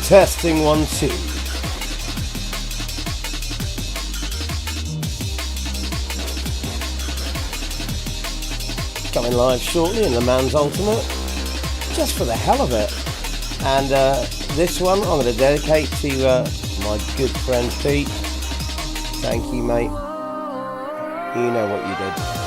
Testing 1 2. Coming live shortly in Le Mans Ultimate, just for the hell of it. And this one I'm going to dedicate to my good friend Pete. Thank you, mate. You know what you did.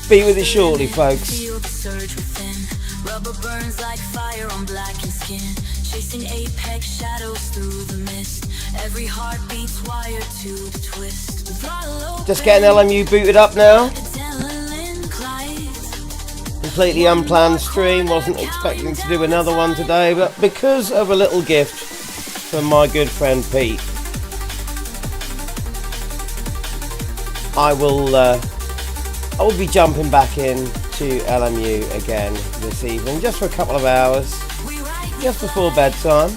Be with you shortly, folks. Rubber burns like fire on blackened skin, chasing apex shadows through the mist. Every heartbeat's wired to the twist. Just getting LMU booted up now. Completely unplanned stream. Wasn't expecting to do another one today, but because of a little gift from my good friend Pete, I will be jumping back in to LMU again this evening, just for a couple of hours, just before bedtime.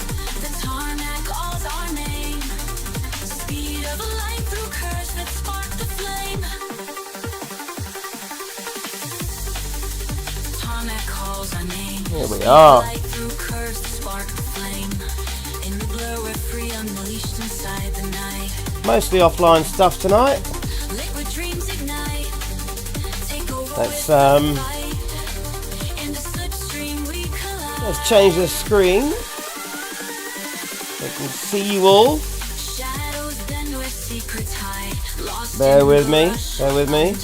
Here we are. Mostly offline stuff tonight. Let's change the screen so I can see you all. Bear with me, bear with me.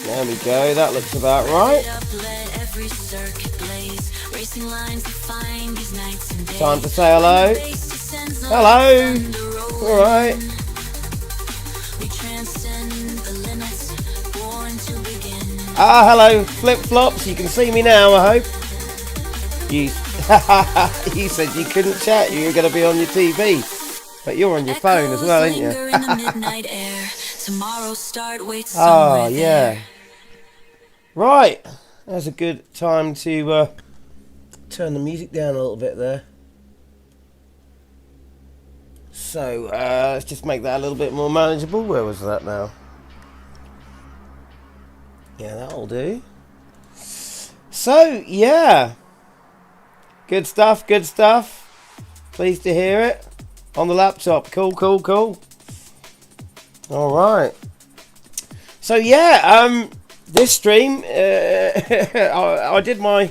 There we go, that looks about right. Time to say hello. Hello! Alright. Ah, hello, flip-flops. You can see me now, I hope. You said you couldn't chat, you were going to be on your TV. But you're on your phone as well, aren't you? Oh, yeah. Right, that's a good time to turn the music down a little bit there. So, let's just make that a little bit more manageable. Where was that now? Yeah, that'll do. So, yeah. Good stuff, good stuff. Pleased to hear it. On the laptop. Cool, cool, cool. Alright. So, yeah, this stream, I did my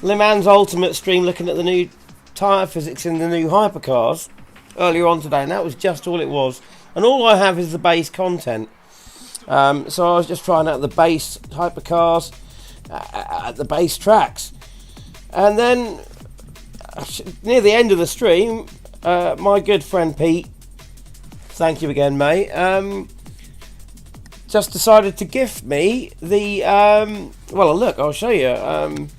Le Mans Ultimate stream looking at the new tyre physics in the new hypercars earlier on today, and that was just all it was. And all I have is the base content. So I was just trying out the base hypercars at the base tracks. And then, near the end of the stream, my good friend Pete, thank you again, mate, just decided to gift me the, well, look, I'll show you,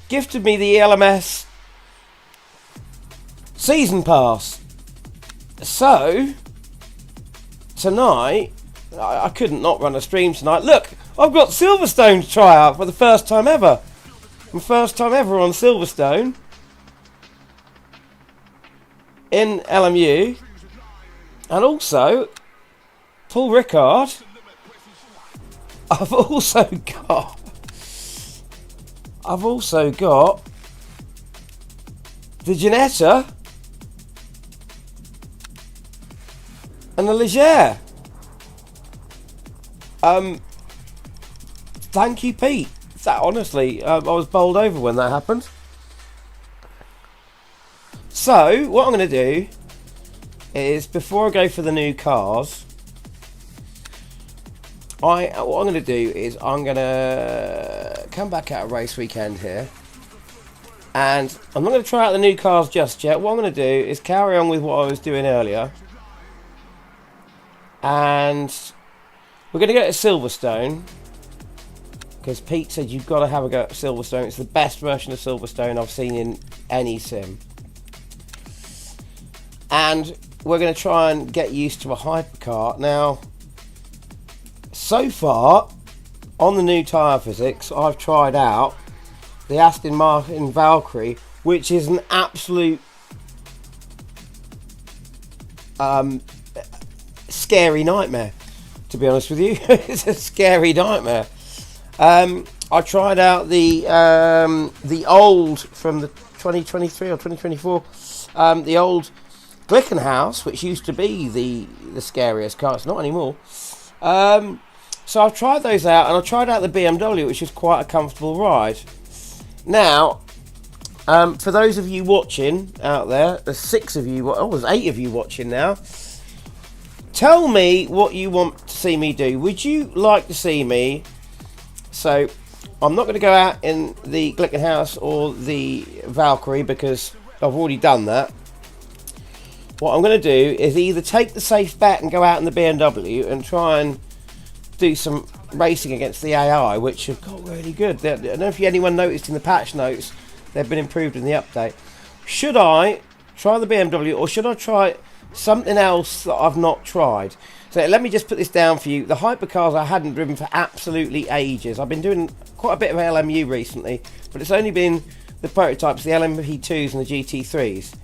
gifted me the LMS season pass. So, tonight, I couldn't not run a stream tonight. Look, I've got Silverstone to try out for the first time ever. My first time ever on Silverstone in LMU. And also, Paul Ricard, I've also got the Ginetta and the Leger. Thank you, Pete. That honestly, I was bowled over when that happened. So, what I'm going to do is, before I go for the new cars, what I'm going to do is I'm going to come back out of race weekend here, and I'm not going to try out the new cars just yet. What I'm going to do is carry on with what I was doing earlier, and we're going to go to Silverstone, because Pete said you've got to have a go at Silverstone. It's the best version of Silverstone I've seen in any sim. And we're going to try and get used to a hypercar. Now, so far, on the new tyre physics, I've tried out the Aston Martin Valkyrie, which is an absolute scary nightmare, to be honest with you. It's a scary nightmare. I tried out the old, from the 2023 or 2024, the old Glickenhaus, which used to be the scariest car. It's not anymore. So I've tried those out, and I tried out the BMW, which is quite a comfortable ride. Now, for those of you watching out there, there's 6 of you, oh, there's 8 of you watching now. Tell me what you want to see me do. Would you like to see me? So, I'm not going to go out in the Glickenhaus or the Valkyrie, because I've already done that. What I'm going to do is either take the safe bet and go out in the BMW and try and do some racing against the AI, which have got really good. I don't know if anyone noticed in the patch notes, they've been improved in the update. Should I try the BMW, or should I try something else that I've not tried? So let me just put this down for you. The hypercars I hadn't driven for absolutely ages. I've been doing quite a bit of LMU recently, but it's only been the prototypes, the LMP2s and the GT3s.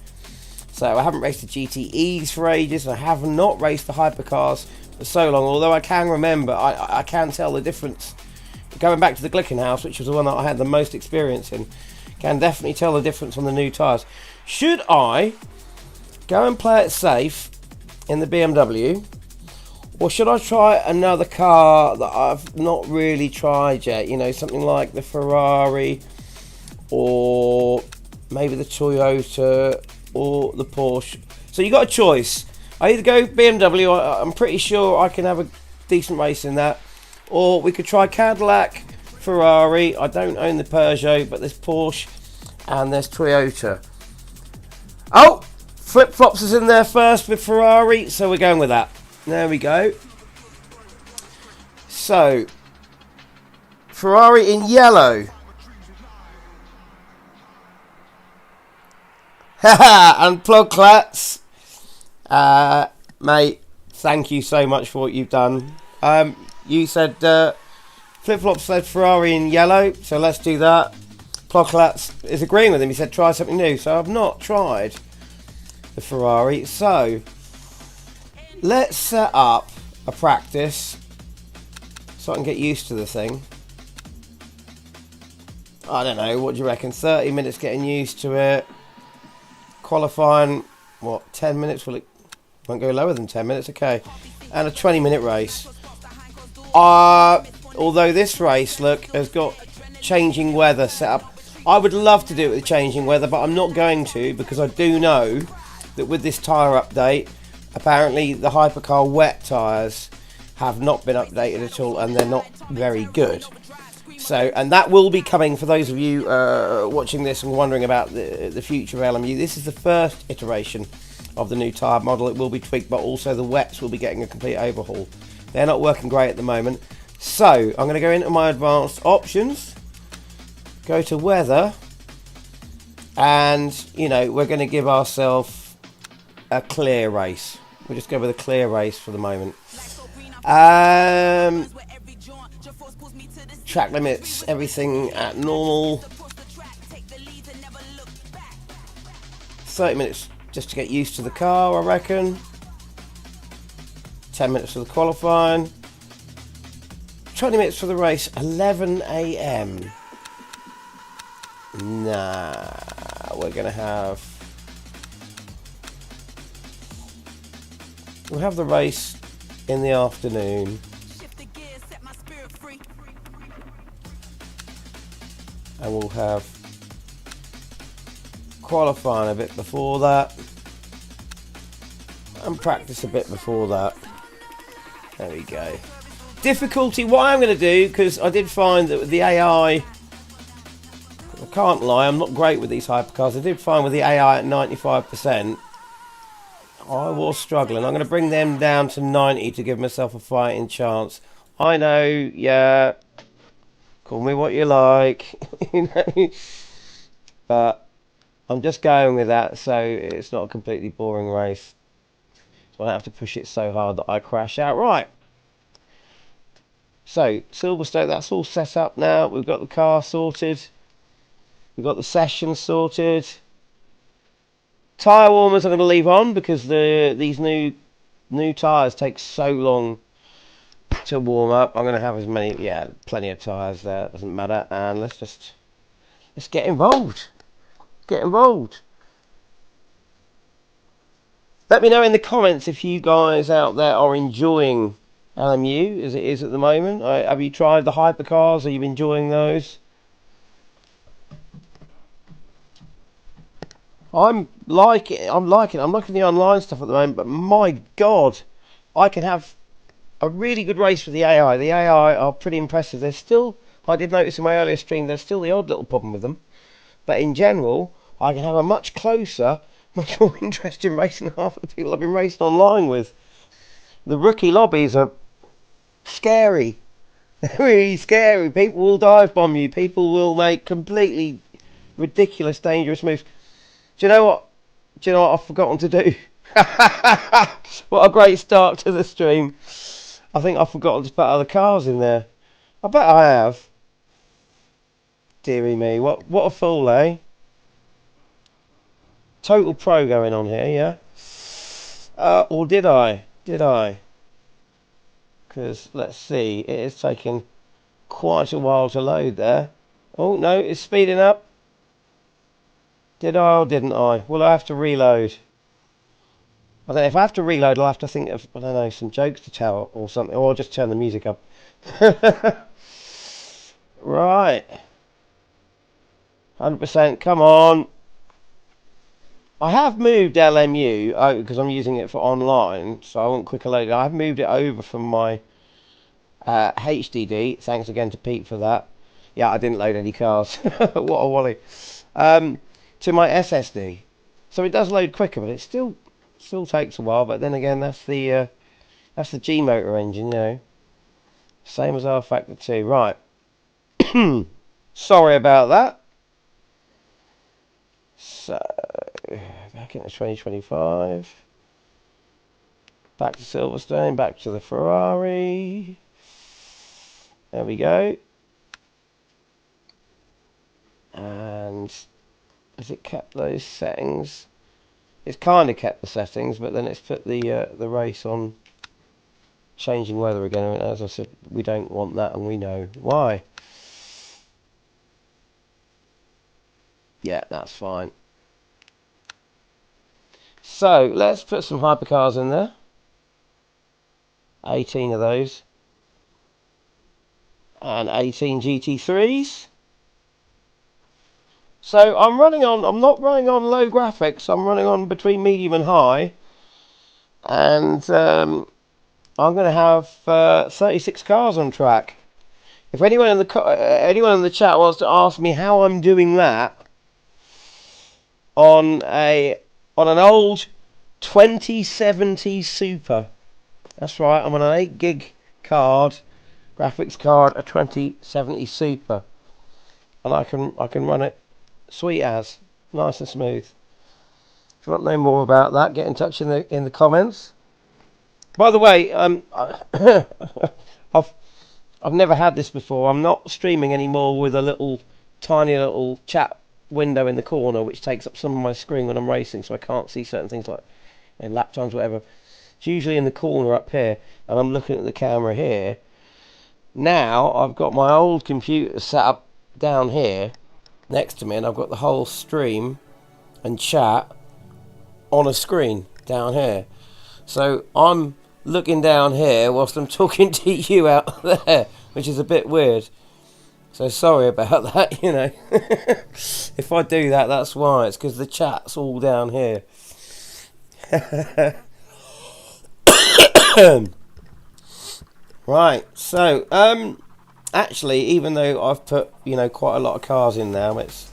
So I haven't raced the GTEs for ages, and I have not raced the hypercars for so long, although I can remember, I can tell the difference. Going back to the Glickenhaus, which was the one that I had the most experience in, can definitely tell the difference on the new tyres. Should I go and play it safe in the BMW, or should I try another car that I've not really tried yet? You know, something like the Ferrari, or maybe the Toyota, or the Porsche. So you got a choice. I either go BMW, I'm pretty sure I can have a decent race in that, or we could try Cadillac, Ferrari. I don't own the Peugeot, but there's Porsche and there's Toyota. Oh, Flip-Flops is in there first with Ferrari, so we're going with that. There we go. So, Ferrari in yellow. Haha, unplug clats. Mate, thank you so much for what you've done. You said Flip-Flop said Ferrari in yellow, so let's do that. Plocklats is agreeing with him. He said try something new, so I've not tried the Ferrari. So let's set up a practice so I can get used to the thing. I don't know, what do you reckon? 30 minutes getting used to it. Qualifying, what, 10 minutes? Well, it won't go lower than 10 minutes, okay. And a 20-minute race. Although this race, look, has got changing weather set up. I would love to do it with changing weather, but I'm not going to, because I do know that with this tyre update, apparently the hypercar wet tyres have not been updated at all, and they're not very good. So, and that will be coming for those of you watching this and wondering about the future of LMU. This is the first iteration of the new tyre model. It will be tweaked, but also the wets will be getting a complete overhaul. They're not working great at the moment. So, I'm going to go into my advanced options, go to weather, and, you know, we're going to give ourselves a clear race. We'll just go with a clear race for the moment. Track limits, everything at normal. 30 minutes just to get used to the car, I reckon. 10 minutes for the qualifying. 20 minutes for the race, 11 AM. Nah, we're going to have... We'll have the race in the afternoon. And we'll have qualifying a bit before that. And practice a bit before that. There we go. Difficulty, what I'm going to do, because I did find that with the AI, I can't lie, I'm not great with these hypercars. I did find with the AI at 95%, I was struggling. I'm going to bring them down to 90 to give myself a fighting chance. I know, yeah, call me what you like, you know, but I'm just going with that so it's not a completely boring race. So I don't have to push it so hard that I crash out. Right. So, Silverstone, that's all set up now. We've got the car sorted. We've got the session sorted. Tyre warmers I'm going to leave on because these new tyres take so long to warm up. I'm going to have as many, yeah, plenty of tyres there. It doesn't matter. And let's get involved. Get involved. Let me know in the comments if you guys out there are enjoying LMU as it is at the moment. Have you tried the hypercars? Are you enjoying those? I'm liking the online stuff at the moment, but my God, I can have a really good race with the AI. The AI are pretty impressive. There's still, I did notice in my earlier stream, there's still the odd little problem with them. But in general, I can have a much closer, much more interesting race than half of the people I've been racing online with. The rookie lobbies are scary. Really scary. People will dive bomb you. People will make completely ridiculous, dangerous moves. Do you know what? Do you know what I've forgotten to do? What a great start to the stream. I think I've forgotten to put other cars in there. I bet I have. Deary me, what a fool, eh? Total pro going on here, yeah? Or did I? Did I? Because, let's see, it is taking quite a while to load there. Oh, no, it's speeding up. Did I or didn't I? Will I have to reload? I don't know, if I have to reload, I'll have to think of, I don't know, some jokes to tell or something, or I'll just turn the music up. Right. 100%, come on. I have moved LMU, because I'm using it for online, so I want quicker load. I've moved it over from my HDD, thanks again to Pete for that. Yeah, I didn't load any cars. What a wally. To my SSD. So it does load quicker, but it still takes a while. But then again, that's the G motor engine, you know. Same as our Factor 2. Right. Sorry about that. So, back into 2025. Back to Silverstone, back to the Ferrari. There we go. And has it kept those settings? It's kind of kept the settings, but then it's put the race on changing weather again. And as I said, we don't want that, and we know why. Yeah, that's fine. So let's put some hypercars in there. 18 of those. And 18 GT3s. So I'm not running on low graphics, I'm running on between medium and high. And I'm going to have 36 cars on track. If anyone in the chat wants to ask me how I'm doing that on an old 2070 Super. That's right, I'm on an 8 gig card, graphics card, a 2070 Super. And I can run it sweet as, nice and smooth. If you want to know more about that, get in touch in the comments. By the way, I've never had this before. I'm not streaming anymore with a tiny little chat window in the corner which takes up some of my screen when I'm racing, so I can't see certain things like lap times, whatever. It's usually in the corner up here, and I'm looking at the camera here. Now I've got my old computer set up down here next to me, and I've got the whole stream and chat on a screen down here. So I'm looking down here whilst I'm talking to you out there, which is a bit weird. So sorry about that, you know. If I do that, that's why. It's because the chat's all down here. Right, so actually, even though I've put quite a lot of cars in now, it's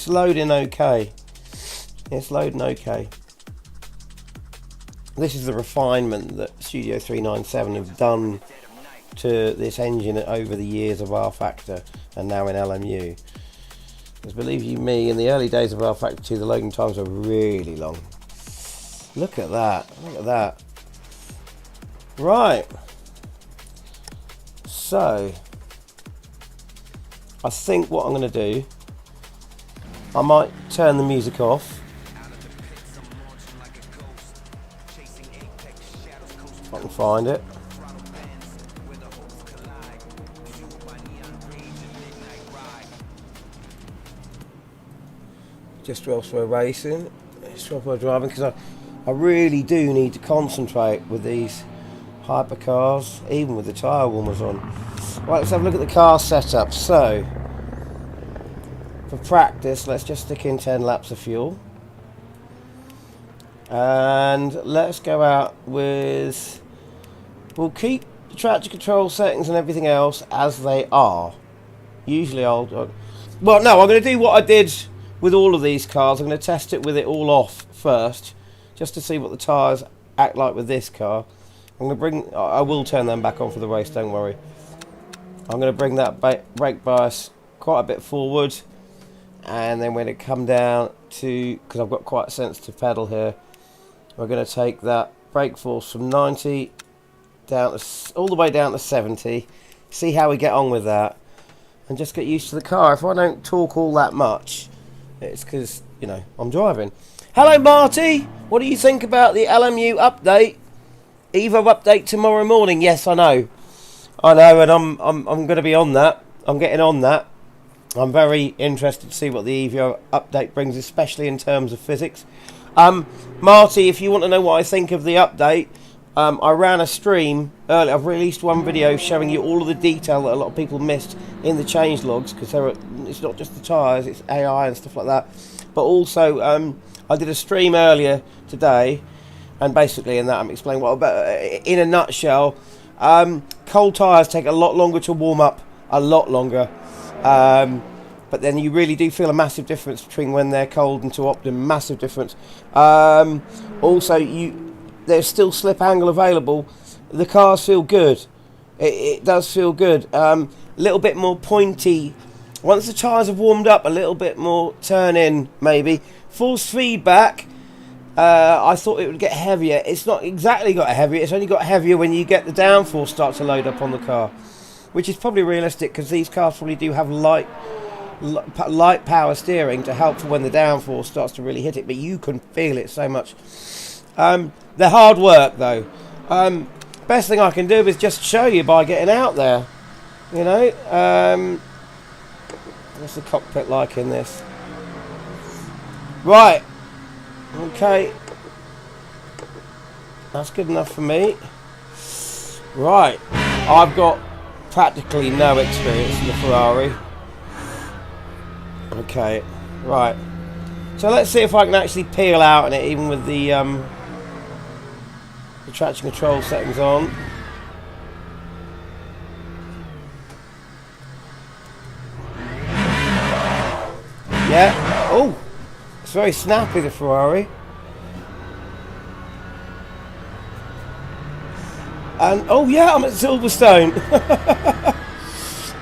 loading okay. It's loading okay. This is the refinement that Studio 397 have done to this engine over the years of R Factor and now in LMU. Because believe you me, in the early days of R Factor 2, the loading times were really long. Look at that. Look at that. Right. So, I think what I'm going to do, I might turn the music off. If I can find it. Just whilst we're racing, just whilst we're driving, because I really do need to concentrate with these hypercars, even with the tyre warmers on. Right, let's have a look at the car setup. So, for practice, let's just stick in 10 laps of fuel. And let's go out with... We'll keep the traction control settings and everything else as they are. Usually well, no, I'm going to do what I did with all of these cars. I'm going to test it with it all off first, just to see what the tyres act like with this car. I will turn them back on for the race, don't worry. I'm going to bring that brake bias quite a bit forward, and then when it come down to, because I've got quite a sensitive pedal here, we're going to take that brake force from 90 down to, all the way down to 70, see how we get on with that, and just get used to the car. If I don't talk all that much, it's because, you know, I'm driving. Hello Marty, what do you think about the LMU update? Evo update tomorrow morning. Yes, I know, and I'm going to be on that. I'm getting on that. I'm very interested to see what the Evo update brings, especially in terms of physics. Marty, if you want to know what I think of the update, I ran a stream earlier. I've released one video showing you all of the detail that a lot of people missed in the change logs, because it's not just the tyres, it's AI and stuff like that. But also, I did a stream earlier today, and basically in that I'm explaining what, but in a nutshell, cold tyres take a lot longer to warm up, a lot longer. But then you really do feel a massive difference between when they're cold and to optimum, massive difference. Also, there's still slip angle available. The cars feel good. It does feel good. A little bit more pointy. Once the tyres have warmed up, a little bit more turn in maybe. Force feedback, I thought it would get heavier. It's not exactly got heavier. It's only got heavier when you get the downforce start to load up on the car, which is probably realistic because these cars probably do have light power steering to help for when the downforce starts to really hit it, but you can feel it so much. They're hard work though. Best thing I can do is just show you by getting out there, you know. What's the cockpit like in this? Right, okay, that's good enough for me. Right, I've got practically no experience in the Ferrari. Okay, right, so let's see if I can actually peel out in it, even with the traction control settings on. Yeah, oh, it's very snappy, the Ferrari. And oh yeah, I'm at Silverstone.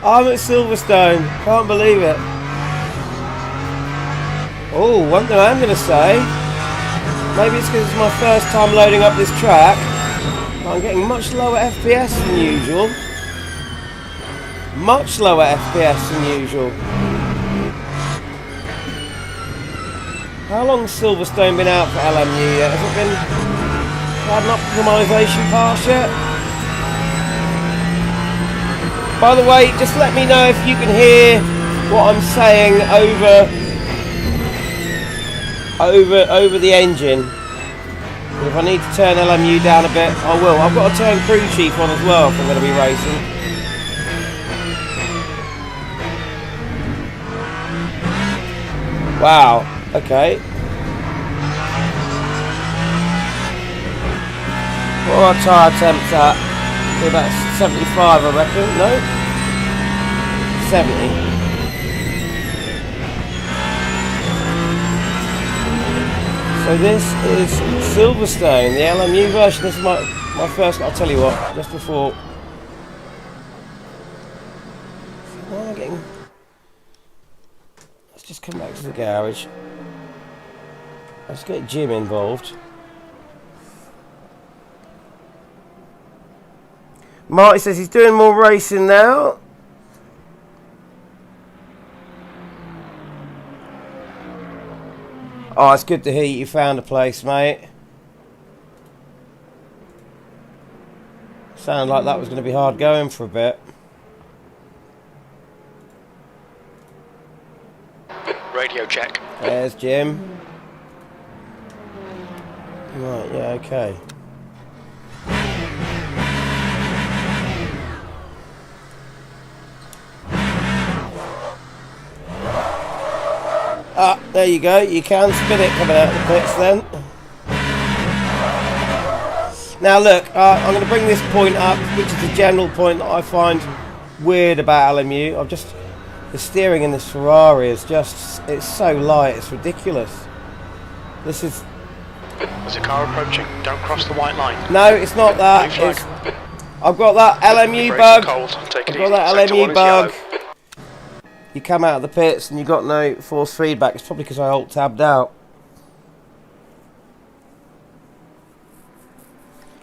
I'm at Silverstone, can't believe it. Oh, one thing I'm going to say, maybe it's because it's my first time loading up this track, I'm getting much lower FPS than usual. Much lower FPS than usual. How long's Silverstone been out for LMU yet? Has it been had an optimisation pass yet? By the way, just let me know if you can hear what I'm saying over the engine. If I need to turn LMU down a bit, I will. I've got to turn crew chief on as well if I'm going to be racing. Wow, okay. What are our tyre temps at? About 75 I reckon, no? 70. So this is Silverstone, the LMU version. This is my first, I'll tell you what, just before. Why am I getting... Let's just come back to the garage. Let's get Jim involved. Marty says he's doing more racing now. Oh, it's good to hear you found a place, mate. Sounded like that was going to be hard going for a bit. Radio check. There's Jim. Right, yeah, okay. Ah, there you go. You can spin it coming out of the pits then. Now look, I'm going to bring this point up, which is the general point that I find weird about LMU. The steering in this Ferrari is just, it's so light, it's ridiculous. This is There's a car approaching. Don't cross the white line. No, it's not that. Blue It's, flag. I've got that LMU Brakes bug. are cold. Take it I've got easy. that Sector LMU 1 is bug. yellow. You come out of the pits and you got no force feedback. It's probably because I alt-tabbed out.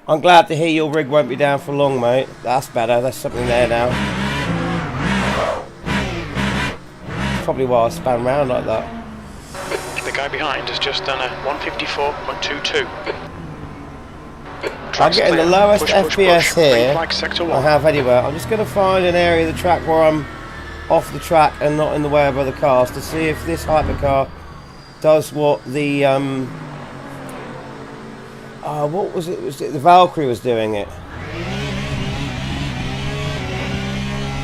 I'm glad to hear your rig won't be down for long, mate. That's better. There's something there now. Probably why I span round like that. The guy behind has just done a 154.22. I'm getting the lowest FPS here Flag sector I 1. have anywhere. I'm just going to find an area of the track where I'm off the track and not in the way of other cars to see if this hypercar does what the what was it? Was it the Valkyrie was doing it?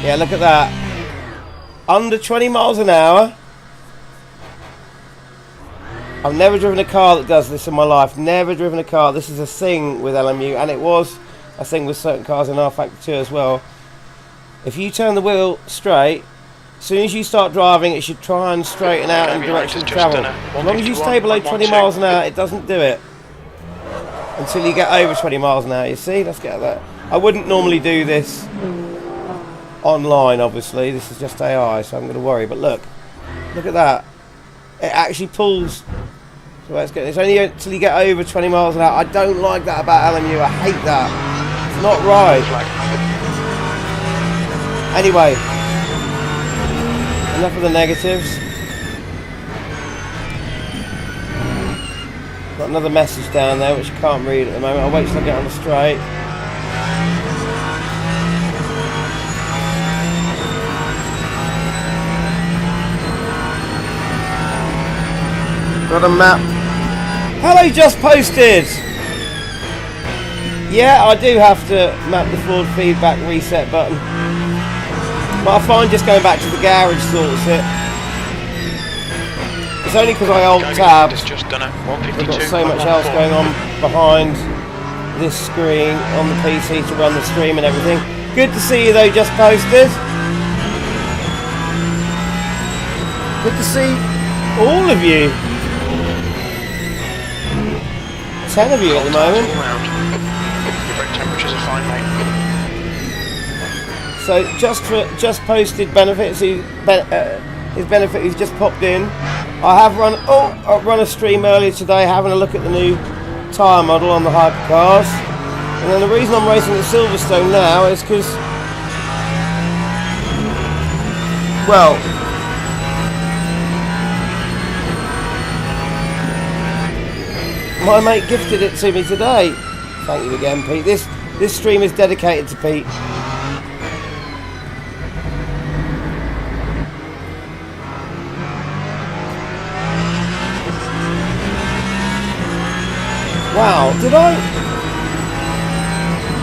Yeah, look at that. Under 20 miles an hour. I've never driven a car that does this in my life. Never driven a car. This is a thing with LMU, and it was a thing with certain cars in R-Factor 2 as well. If you turn the wheel straight, as soon as you start driving, it should try and straighten out in the direction of travel. As long as you stay below 20 miles an hour, it doesn't do it. Until you get over 20 miles an hour, you see? Let's get that. I wouldn't normally do this online, obviously. This is just AI, so I'm going to worry. But look at that. It actually pulls. So it's only until you get over 20 miles an hour. I don't like that about LMU. I hate that. It's not right. Anyway, enough of the negatives. Got another message down there which I can't read at the moment. I'll wait till I get on the straight. Got a map. Hello, just posted. Yeah, I do have to map the forward feedback reset button, but I find just going back to the garage sorts it. It's only because I alt-tabbed. I've got so much else going on behind this screen on the PC to run the stream and everything. Good to see you though, just posted. Good to see all of you. 10 of you at the moment. Your brake temperatures are fine, mate. So just posted benefits. His benefit who's just popped in. I run a stream earlier today, having a look at the new tyre model on the hypercars. And then the reason I'm racing at Silverstone now is because, well, my mate gifted it to me today. Thank you again, Pete. This stream is dedicated to Pete. Wow,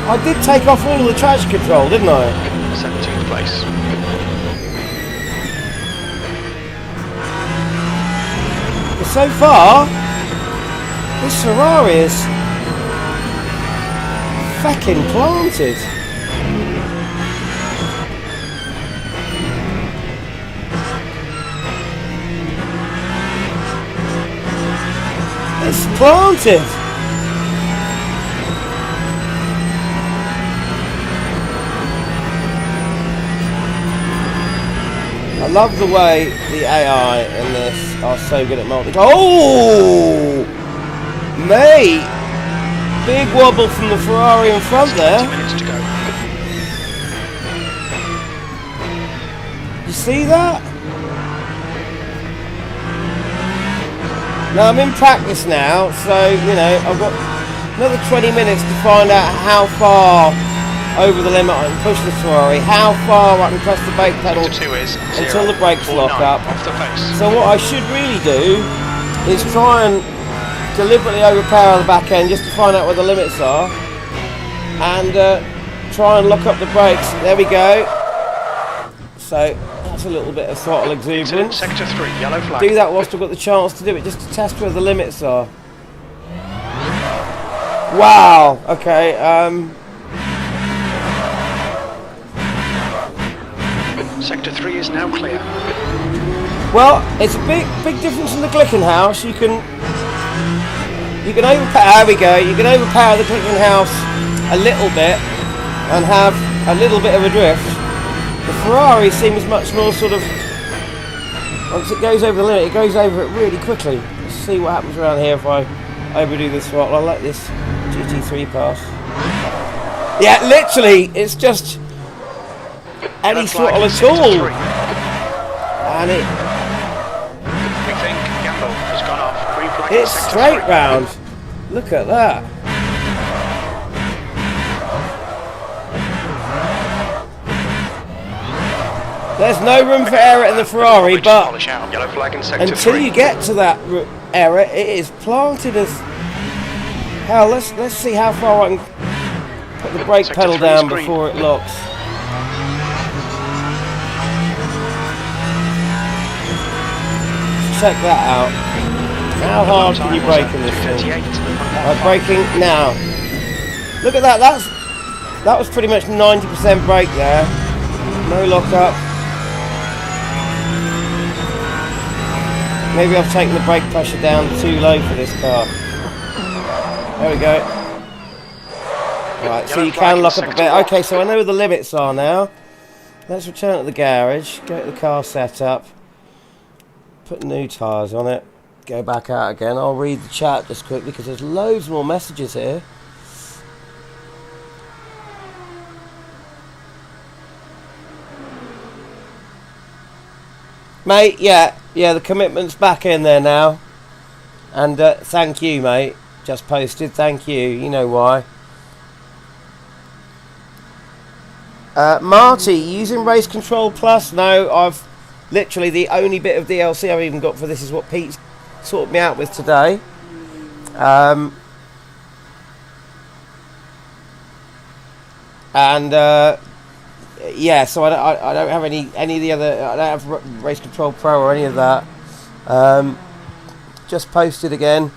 I did take off all the traction control, didn't I? 17th place. But so far, this Ferrari is fucking planted. It's planted. I love the way the AI in this are so good at multi. Oh! Mate! Big wobble from the Ferrari in front there. 20 minutes to go. You see that? Now I'm in practice now, so you know I've got another 20 minutes to find out how far over the limit I can push the Ferrari, how far I can press the brake pedal until the brakes lock up. So what I should really do is try and deliberately overpower the back end just to find out where the limits are, and try and lock up the brakes. There we go. So that's a little bit of throttle exuberance. Sector 3, yellow flag. Do that whilst I've got the chance to do it, just to test where the limits are. Wow. Okay. Sector 3 is now clear. Well, it's a big difference in the Glickenhaus. You can You can overpower. There we go. You can overpower the Clickenhouse a little bit and have a little bit of a drift. The Ferrari seems much more sort of. Once it goes over the limit, it goes over it really quickly. Let's see what happens around here if I overdo this throttle. I'll let this GT3 pass. Yeah, literally, it's just any throttle at all. And We think Gamble has gone off. Green flag it's sector straight 3. round. Look at that. There's no room for error in the Ferrari, but Polish out. Yellow flag in sector until 3. you get to that error, it is planted as hell. Let's see how far I can put the brake Sector pedal 3 is down green. before it locks. Check that out. How hard can you brake in this thing? 2:38. Right, braking now. Look at that. That was pretty much 90% brake there. No lock up. Maybe I've taken the brake pressure down too low for this car. There we go. Right, so you can lock up a bit. Okay, so I know where the limits are now. Let's return to the garage. Get the car set up. Put new tyres on it. Go back out again. I'll read the chat just quickly because there's loads more messages here. Mate, yeah, the commitment's back in there now. And thank you, mate. Just posted, thank you. You know why. Marty, using Race Control Plus? No, I've literally the only bit of DLC I've even got for this is what Pete's sorted me out with today. Yeah, so I don't have any of the other. I don't have Race Control Pro or any of that. Just posted again.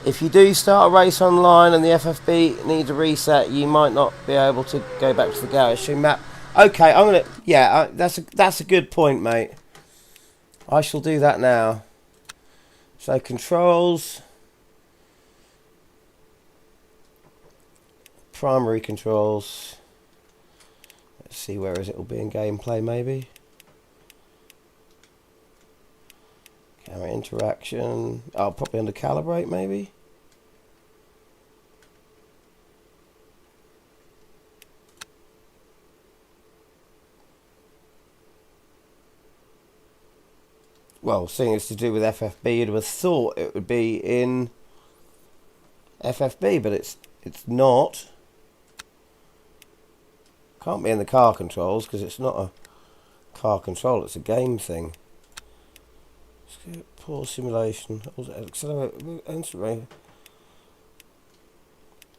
If you do start a race online and the FFB needs a reset, you might not be able to go back to the garage. So Matt, okay, I'm gonna. Yeah, that's a good point, mate. I shall do that now. So controls. Primary controls. Let's see where is it will be in gameplay maybe. Camera interaction. Oh, probably under calibrate maybe. Well, seeing it's to do with FFB, you'd have thought it would be in FFB, but it's not. Can't be in the car controls because it's not a car control, it's a game thing. Pause simulation. Accelerate. Instant.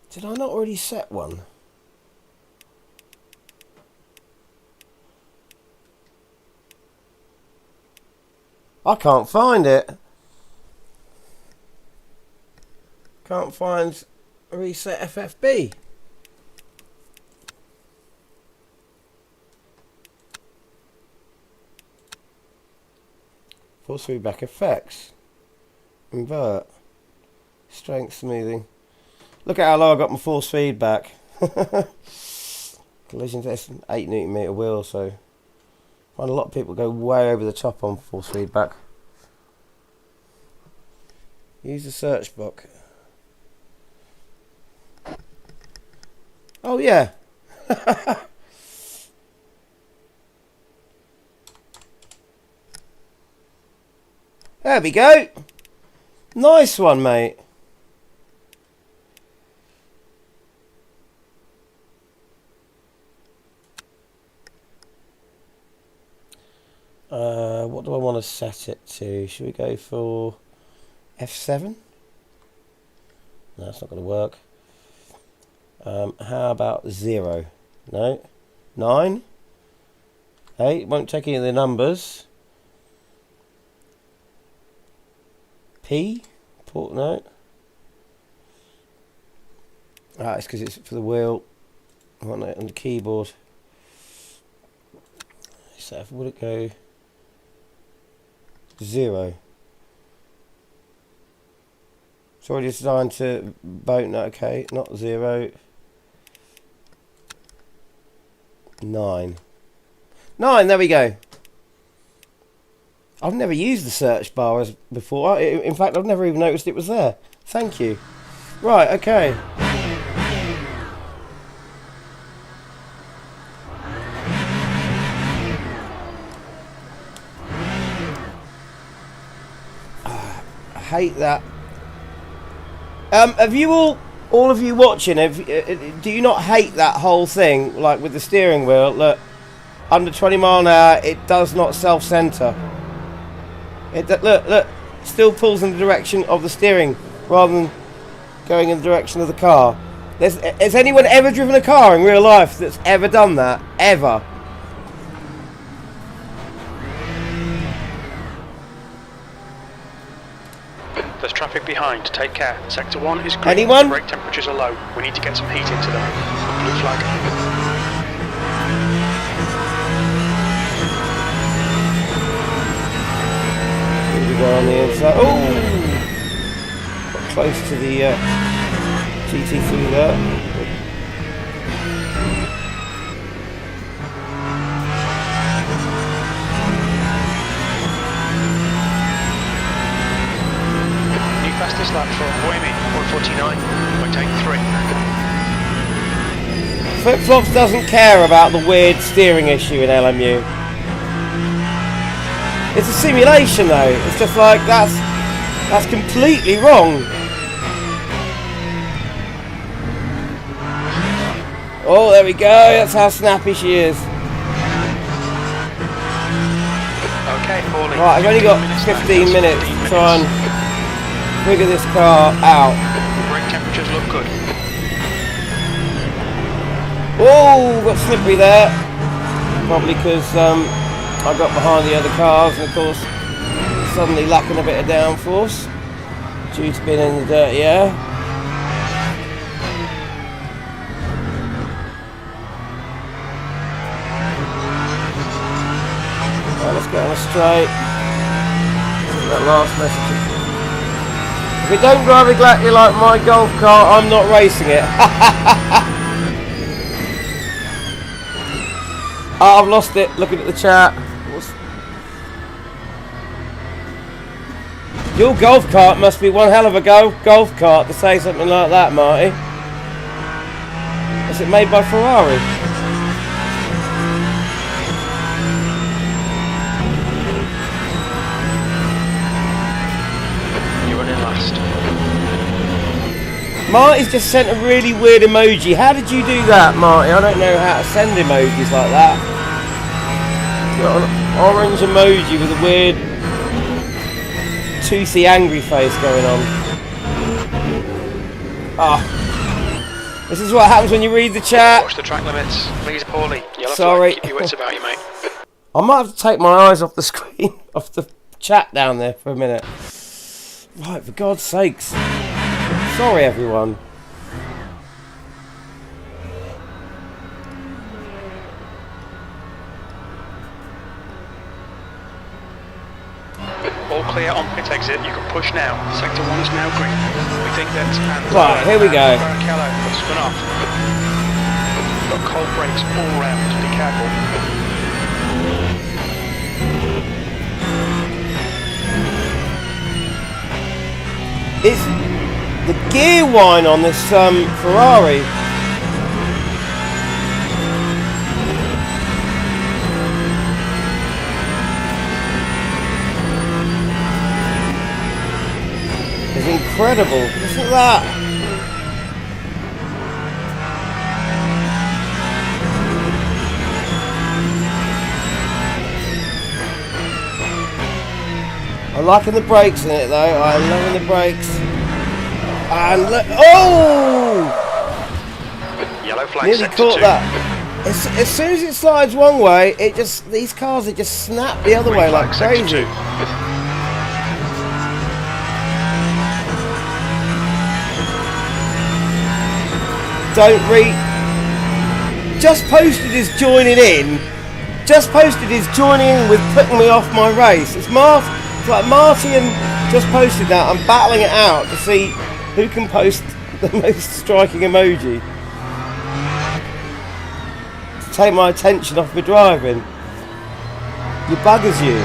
Did I not already set one? I can't find it. Can't find reset FFB. Force feedback effects. Invert. Strength smoothing. Look at how low I got my force feedback. Collision test, 8 Nm wheel, so I find a lot of people go way over the top on force feedback. Use the search box. Oh yeah. There we go. Nice one, mate. What do I want to set it to? Should we go for F7? No, that's not going to work. How about 0? No. 9? 8? Won't take any of the numbers. P? Port note. Ah, it's because it's for the wheel. I want it on the keyboard. So would it go 0? It's already designed to boat. No, okay, not 0. 9. 9, there we go. I've never used the search bar as before. In fact, I've never even noticed it was there. Thank you. Right, okay. I hate that. Have you all of you watching, do you not hate that whole thing, like with the steering wheel? Look, under 20 mile an hour, it does not self-center. Look, still pulls in the direction of the steering rather than going in the direction of the car. Has anyone ever driven a car in real life that's ever done that? Ever? There's traffic behind, take care. Sector 1 is green. Anyone? Brake temperatures are low. We need to get some heat into them. Blue flag. Here we go on the inside. Oh! Got close to the GT3 there. Fastest lap for Boemi, 149.83. Flip-Flops doesn't care about the weird steering issue in LMU. It's a simulation though. It's just like that's completely wrong. Oh, there we go. That's how snappy she is. Okay, Paulie. Right, I've only got 15 minutes to try and figure this car out. Brake temperatures look good. Oh, got slippery there. Probably because I got behind the other cars and of course suddenly lacking a bit of downforce due to being in the dirty air. Right, let's get on a straight. That last message. If it don't drive exactly like my golf cart, I'm not racing it. Oh, I've lost it. Looking at the chat. Your golf cart must be one hell of a golf cart to say something like that, Marty. Is it made by Ferrari? Marty's just sent a really weird emoji. How did you do that, Marty? I don't know how to send emojis like that. Got an orange emoji with a weird toothy angry face going on. Ah. This is what happens when you read the chat. Watch the track limits. Please, Paulie. You'll have Sorry. to keep your wits about you, mate. I might have to take my eyes off the screen, off the chat down there for a minute. Right, for God's sakes. Sorry, everyone. All clear on pit exit. You can push now. Sector 1 is now green. We think that. Right, here we go. Barrichello has spun off. Got cold brakes all round. Be careful. It's the gear whine on this Ferrari. It's incredible. Listen to that. I'm liking the brakes in it though. I'm loving the brakes. And look, oh! Yellow flag. Nearly caught that. As soon as it slides one way, these cars just snap the other way like crazy. Just posted his joining in. Just posted his joining in with putting me off my race. It's like Marty and just posted that. I'm battling it out to see Who can post the most striking emoji to take my attention off my driving? You buggers, you.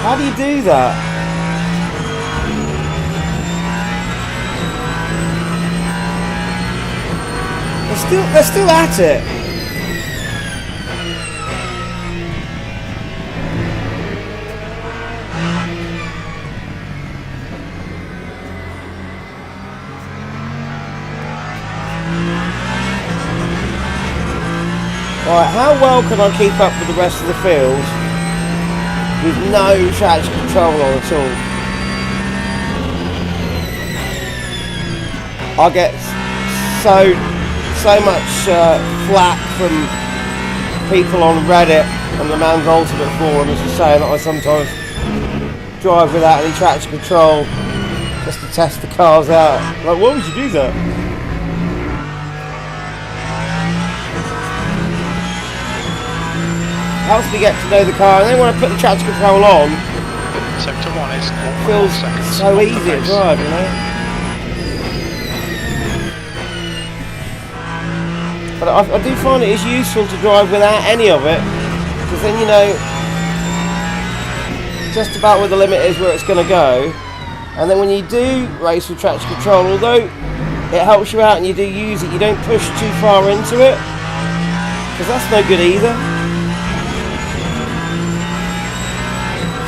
How do you do that? They're still at it. Right, how well can I keep up with the rest of the field with no traction control on at all? I get so much flack from people on Reddit and the Man's Ultimate forums for saying that I sometimes drive without any traction control just to test the cars out. Like, why would you do that? Helps me get to know the car, and then when I put the traction control on, Sector 1 is it feels so easy to drive, you know. But I do find it is useful to drive without any of it, because then you know just about where the limit is, where it's going to go, and then when you do race with traction control, although it helps you out and you do use it, you don't push too far into it, because that's no good either.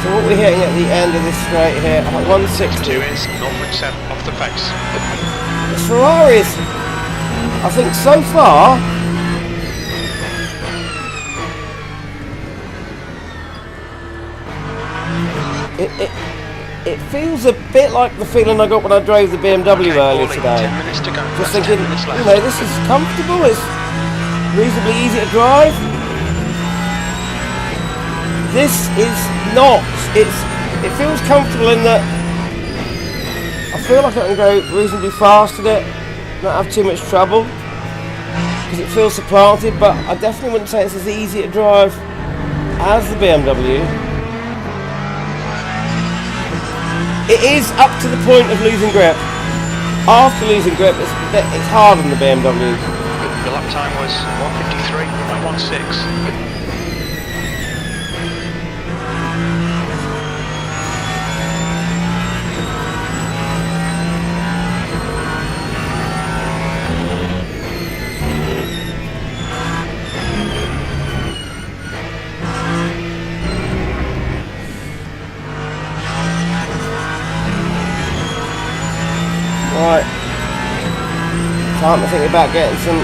So what we're hitting at the end of this straight here, 160. 2 is 0.7 off the pace. The Ferraris, I think so far, it feels a bit like the feeling I got when I drove the BMW earlier today. 10 minutes to go. Just thinking, you know, this is comfortable, it's reasonably easy to drive. This is not, it feels comfortable in that I feel like I can go reasonably fast with it, not have too much trouble, because it feels supplanted, but I definitely wouldn't say it's as easy to drive as the BMW. It is up to the point of losing grip. After losing grip, it's harder than the BMW. The lap time was 1:53.16. Right, time to think about getting some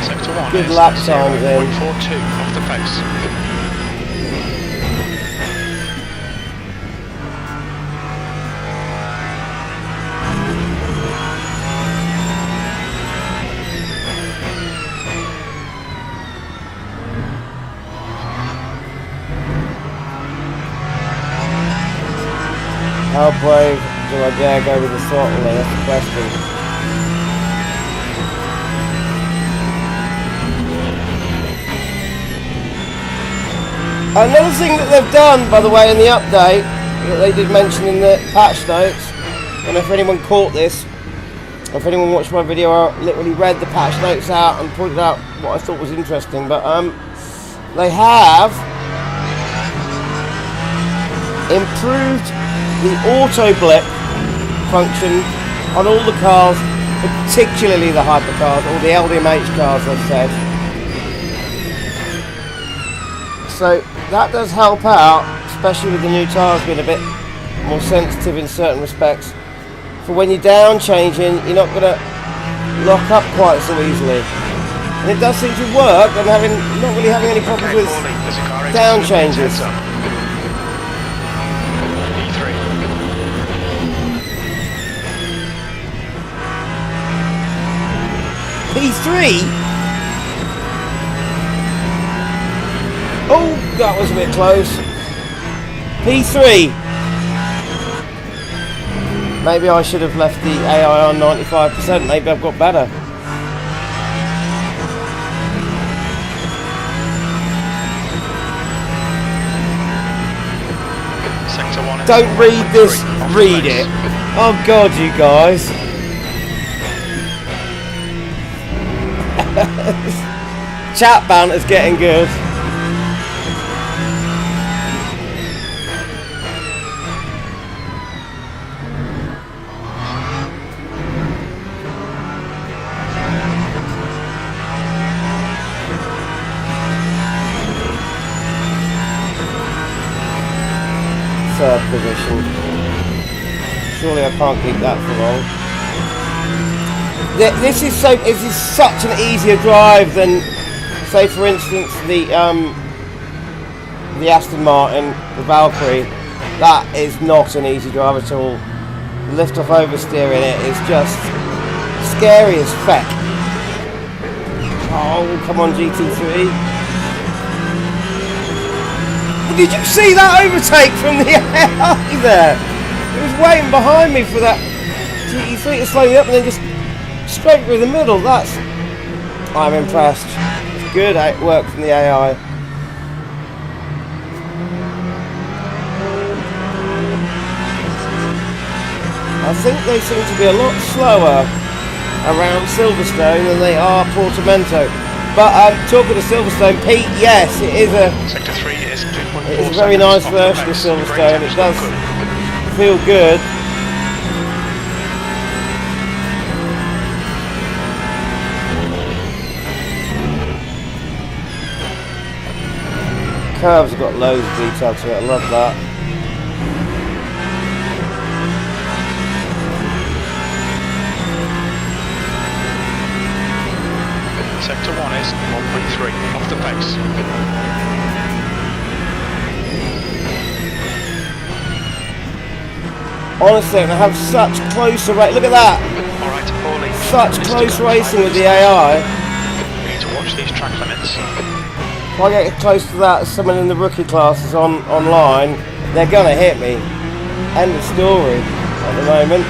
Sector 1 good is lap times in. 0.42 off the pace. How brave do I dare go with the throttle there? That's the question. Another thing that they've done, by the way, in the update, that they did mention in the patch notes, I don't know if anyone caught this, or if anyone watched my video, I literally read the patch notes out and pointed out what I thought was interesting, but they have improved the auto blip function on all the cars, particularly the hypercars, or the LDMH cars, they've said. So that does help out, especially with the new tyres being a bit more sensitive in certain respects. For when you're down changing, you're not going to lock up quite so easily. And it does seem to work. I'm not really having any problems with down changes. P3? Oh, that was a bit close. P3. Maybe I should have left the AI on 95%. Maybe I've got better. Sector 1 don't read this, read it. Oh God, you guys. Chat banter's getting good. Third position. Surely I can't keep that for long. This is such an easier drive than, say, for instance, the Aston Martin, the Valkyrie. That is not an easy drive at all. Lift off oversteer in it is just scary as feck. Oh, come on, GT3. Did you see that overtake from the AI there? It was waiting behind me for that GT3 to slow me up and then just straight through the middle. I'm impressed. It's good work from the AI. I think they seem to be a lot slower around Silverstone than they are Portimento. But talking to Silverstone, Pete, yes, it is a very nice version of Silverstone. It does feel good. Curves have got loads of detail to it. I love that. Sector 1 is 1.3 off the pace. Honestly, I have such close racing. Look at that! Alright, Paulie. Such close racing with the AI. We need to watch these track limits. If I get close to that, someone in the rookie classes online, they're gonna hit me. End of story at the moment.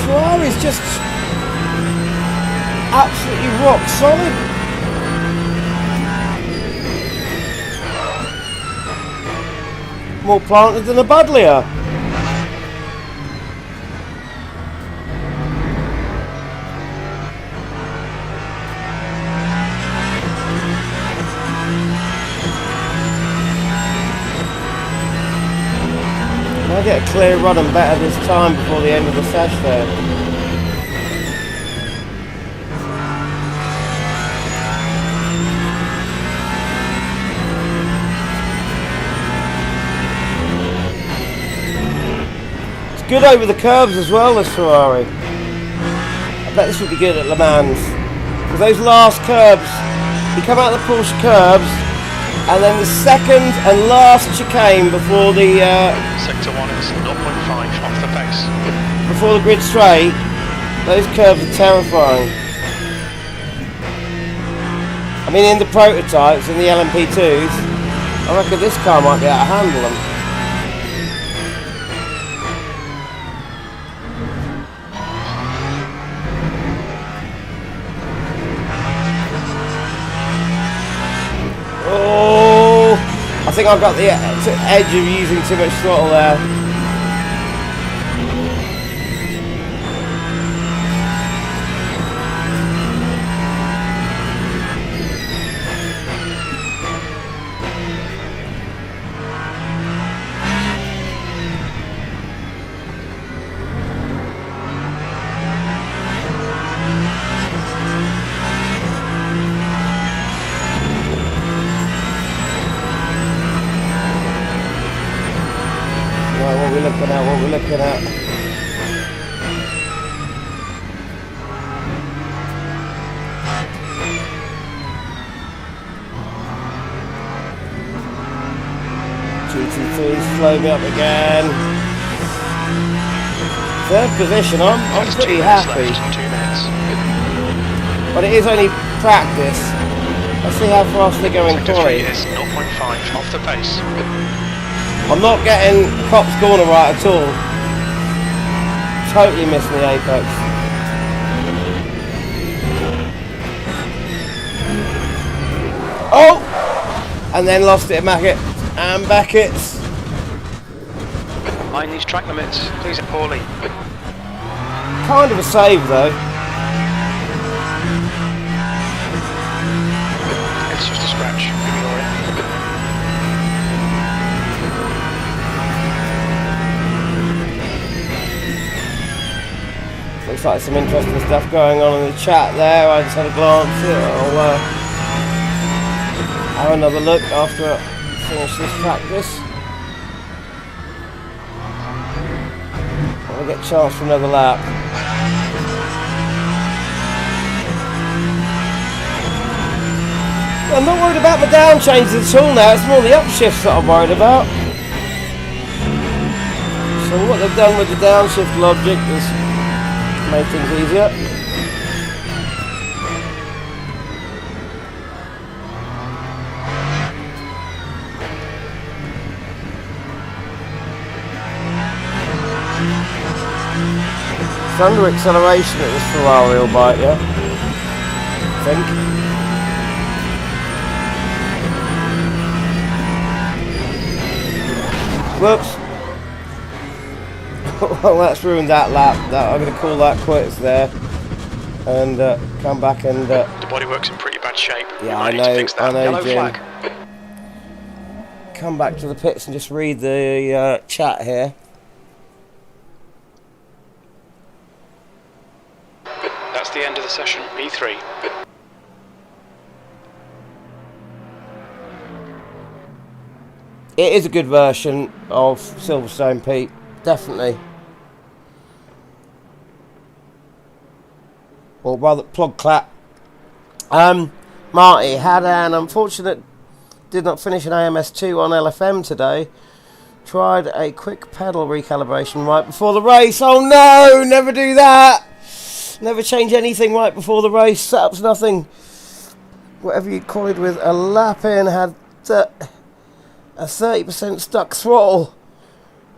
Ferrari's just absolutely rock solid. More planted than a Budlier. I'll get a clear run and better this time before the end of the session there. It's good over the curves as well, this Ferrari. I bet this would be good at Le Mans. Because those last curbs, you come out of the Porsche curbs, and then the second and last chicane before the Sector 1 is 0.5 off the pace. Before the grid straight, those curves are terrifying. I mean, in the prototypes, in the LMP2s, I reckon this car might be able to handle them. I think I've got the edge of using too much throttle there. What we're looking at. GT3's slowed me up again. Third position, I'm Just pretty 2 minutes happy. left, 2 minutes. But it is only practice. Let's see how fast they go in Sector quali. 3 is 0.5 off the pace. I'm not getting Cops corner right at all. Totally missing the apex. Oh! And then lost it at Mackett. And Beckett's. Mind these track limits, please and poorly. Kind of a save though. It's just a scratch, ignore it. Looks like some interesting stuff going on in the chat there. I just had a glance. I'll have another look after I finish this practice. I'll get a chance for another lap. I'm not worried about my down changes at all now. It's more the upshifts that I'm worried about. So what they've done with the downshift logic is make things easier. It's under acceleration at this Ferrari bike, yeah? I think. Whoops. Well, that's ruined that lap. I'm going to call that quits there, and come back and. The bodywork's in pretty bad shape. Yeah, I know, Yellow Jim. flag. Come back to the pits and just read the chat here. That's the end of the session. P3. It is a good version of Silverstone, Pete. Definitely. Or rather, plug clap. Marty had an unfortunate, did not finish an AMS2 on LFM today. Tried a quick pedal recalibration right before the race. Oh no, never do that. Never change anything right before the race. Setups nothing. Whatever you call it with a lap in had a 30% stuck throttle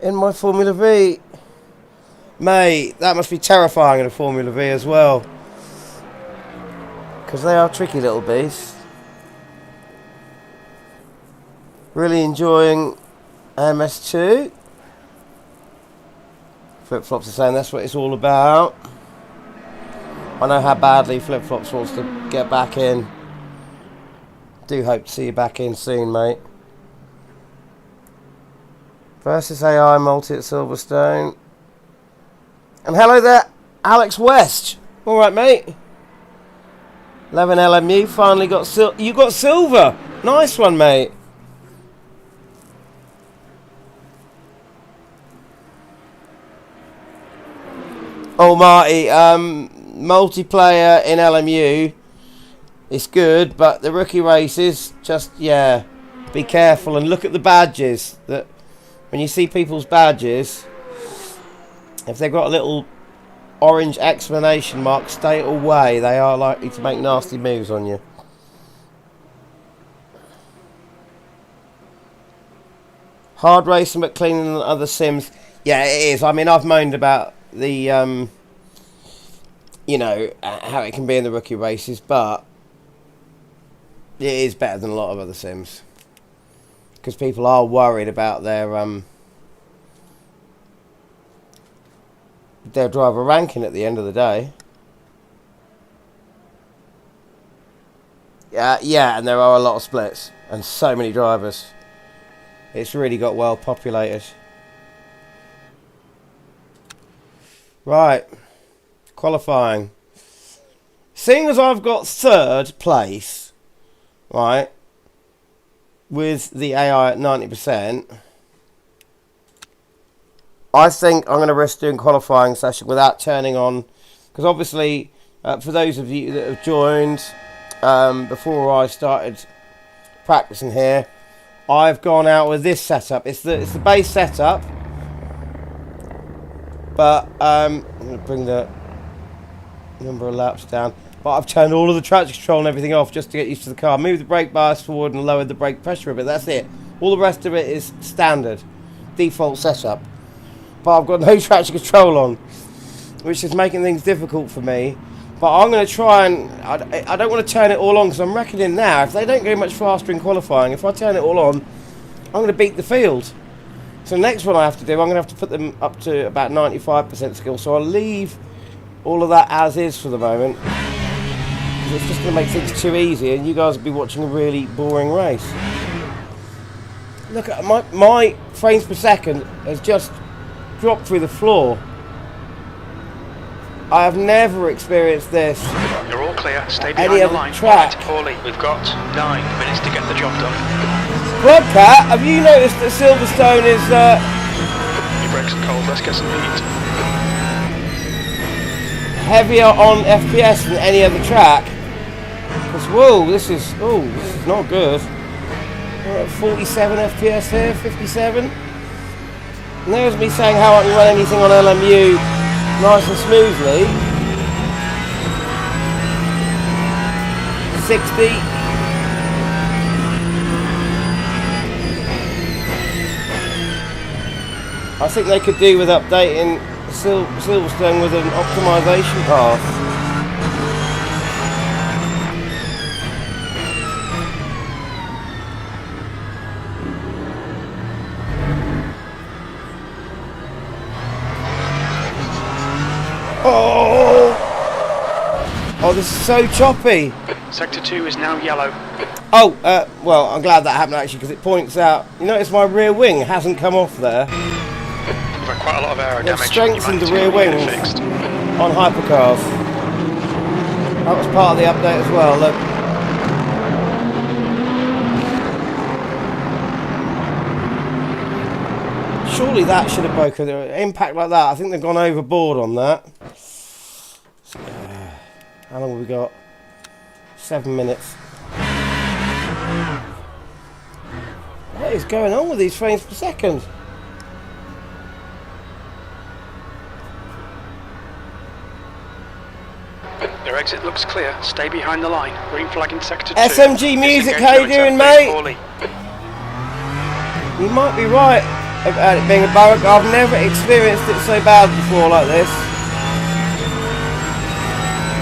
in my Formula V. Mate, that must be terrifying in a Formula V as well. Because they are tricky little beasts. Really enjoying MS2. Flip-Flops are saying that's what it's all about. I know how badly Flip-Flops wants to get back in. Do hope to see you back in soon, mate. Versus AI multi at Silverstone. And hello there, Alex West. Alright, mate. 11 LMU finally got you got silver. Nice one, mate. Oh, Marty, multiplayer in LMU, it's good, but the rookie races, just, yeah, be careful and look at the badges. That when you see people's badges, if they've got a little orange exclamation mark, stay away. They are likely to make nasty moves on you. Hard racing but cleaner than other sims. Yeah, it is. I mean, I've moaned about the, you know, how it can be in the rookie races, but it is better than a lot of other sims. Because people are worried about their driver ranking at the end of the day. Yeah, and there are a lot of splits and so many drivers. It's really got well populated. Right, qualifying. Seeing as I've got third place, right, with the AI at 90%, I think I'm going to risk doing qualifying session without turning on, because obviously, for those of you that have joined before I started practicing here, I've gone out with this setup. It's the base setup, but I'm going to bring the number of laps down. But I've turned all of the traction control and everything off just to get used to the car. Moved the brake bias forward and lowered the brake pressure a bit. That's it. All the rest of it is standard, default setup. But I've got no traction control on, which is making things difficult for me. But I'm going to try and... I don't want to turn it all on because I'm reckoning now, if they don't go much faster in qualifying, if I turn it all on, I'm going to beat the field. So the next one I have to do, I'm going to have to put them up to about 95% skill. So I'll leave all of that as is for the moment. It's just going to make things too easy and you guys will be watching a really boring race. Look at my frames per second has just dropped through the floor. I have never experienced this. You're all clear. Stay behind Any the other line. track. Right, Paulie, we've got 9 minutes to get the job done. Clubcat, have you noticed that Silverstone is Your brakes are cold. Let's get some heat. heavier on FPS than any other track? Because whoa, this is not good. We're at 47 FPS here, 57. And there's me saying how I can run anything on LMU nice and smoothly. 60. I think they could do with updating Silverstone with an optimization path. Oh, this is so choppy. Sector 2 is now yellow. Oh, well, I'm glad that happened actually because it points out. You notice my rear wing hasn't come off there. You've had quite a lot of aero They've damage. strengthened the You might rear need to get wings it fixed. on hypercars. That was part of the update as well. Look. Surely that should have broken the impact like that. I think they've gone overboard on that. How long have we got? 7 minutes. What is going on with these frames per second? Your exit looks clear. Stay behind the line. Green flag in sector 2. SMG Music, how you doing, mate? You might be right about it being a barrack. I've never experienced it so bad before like this.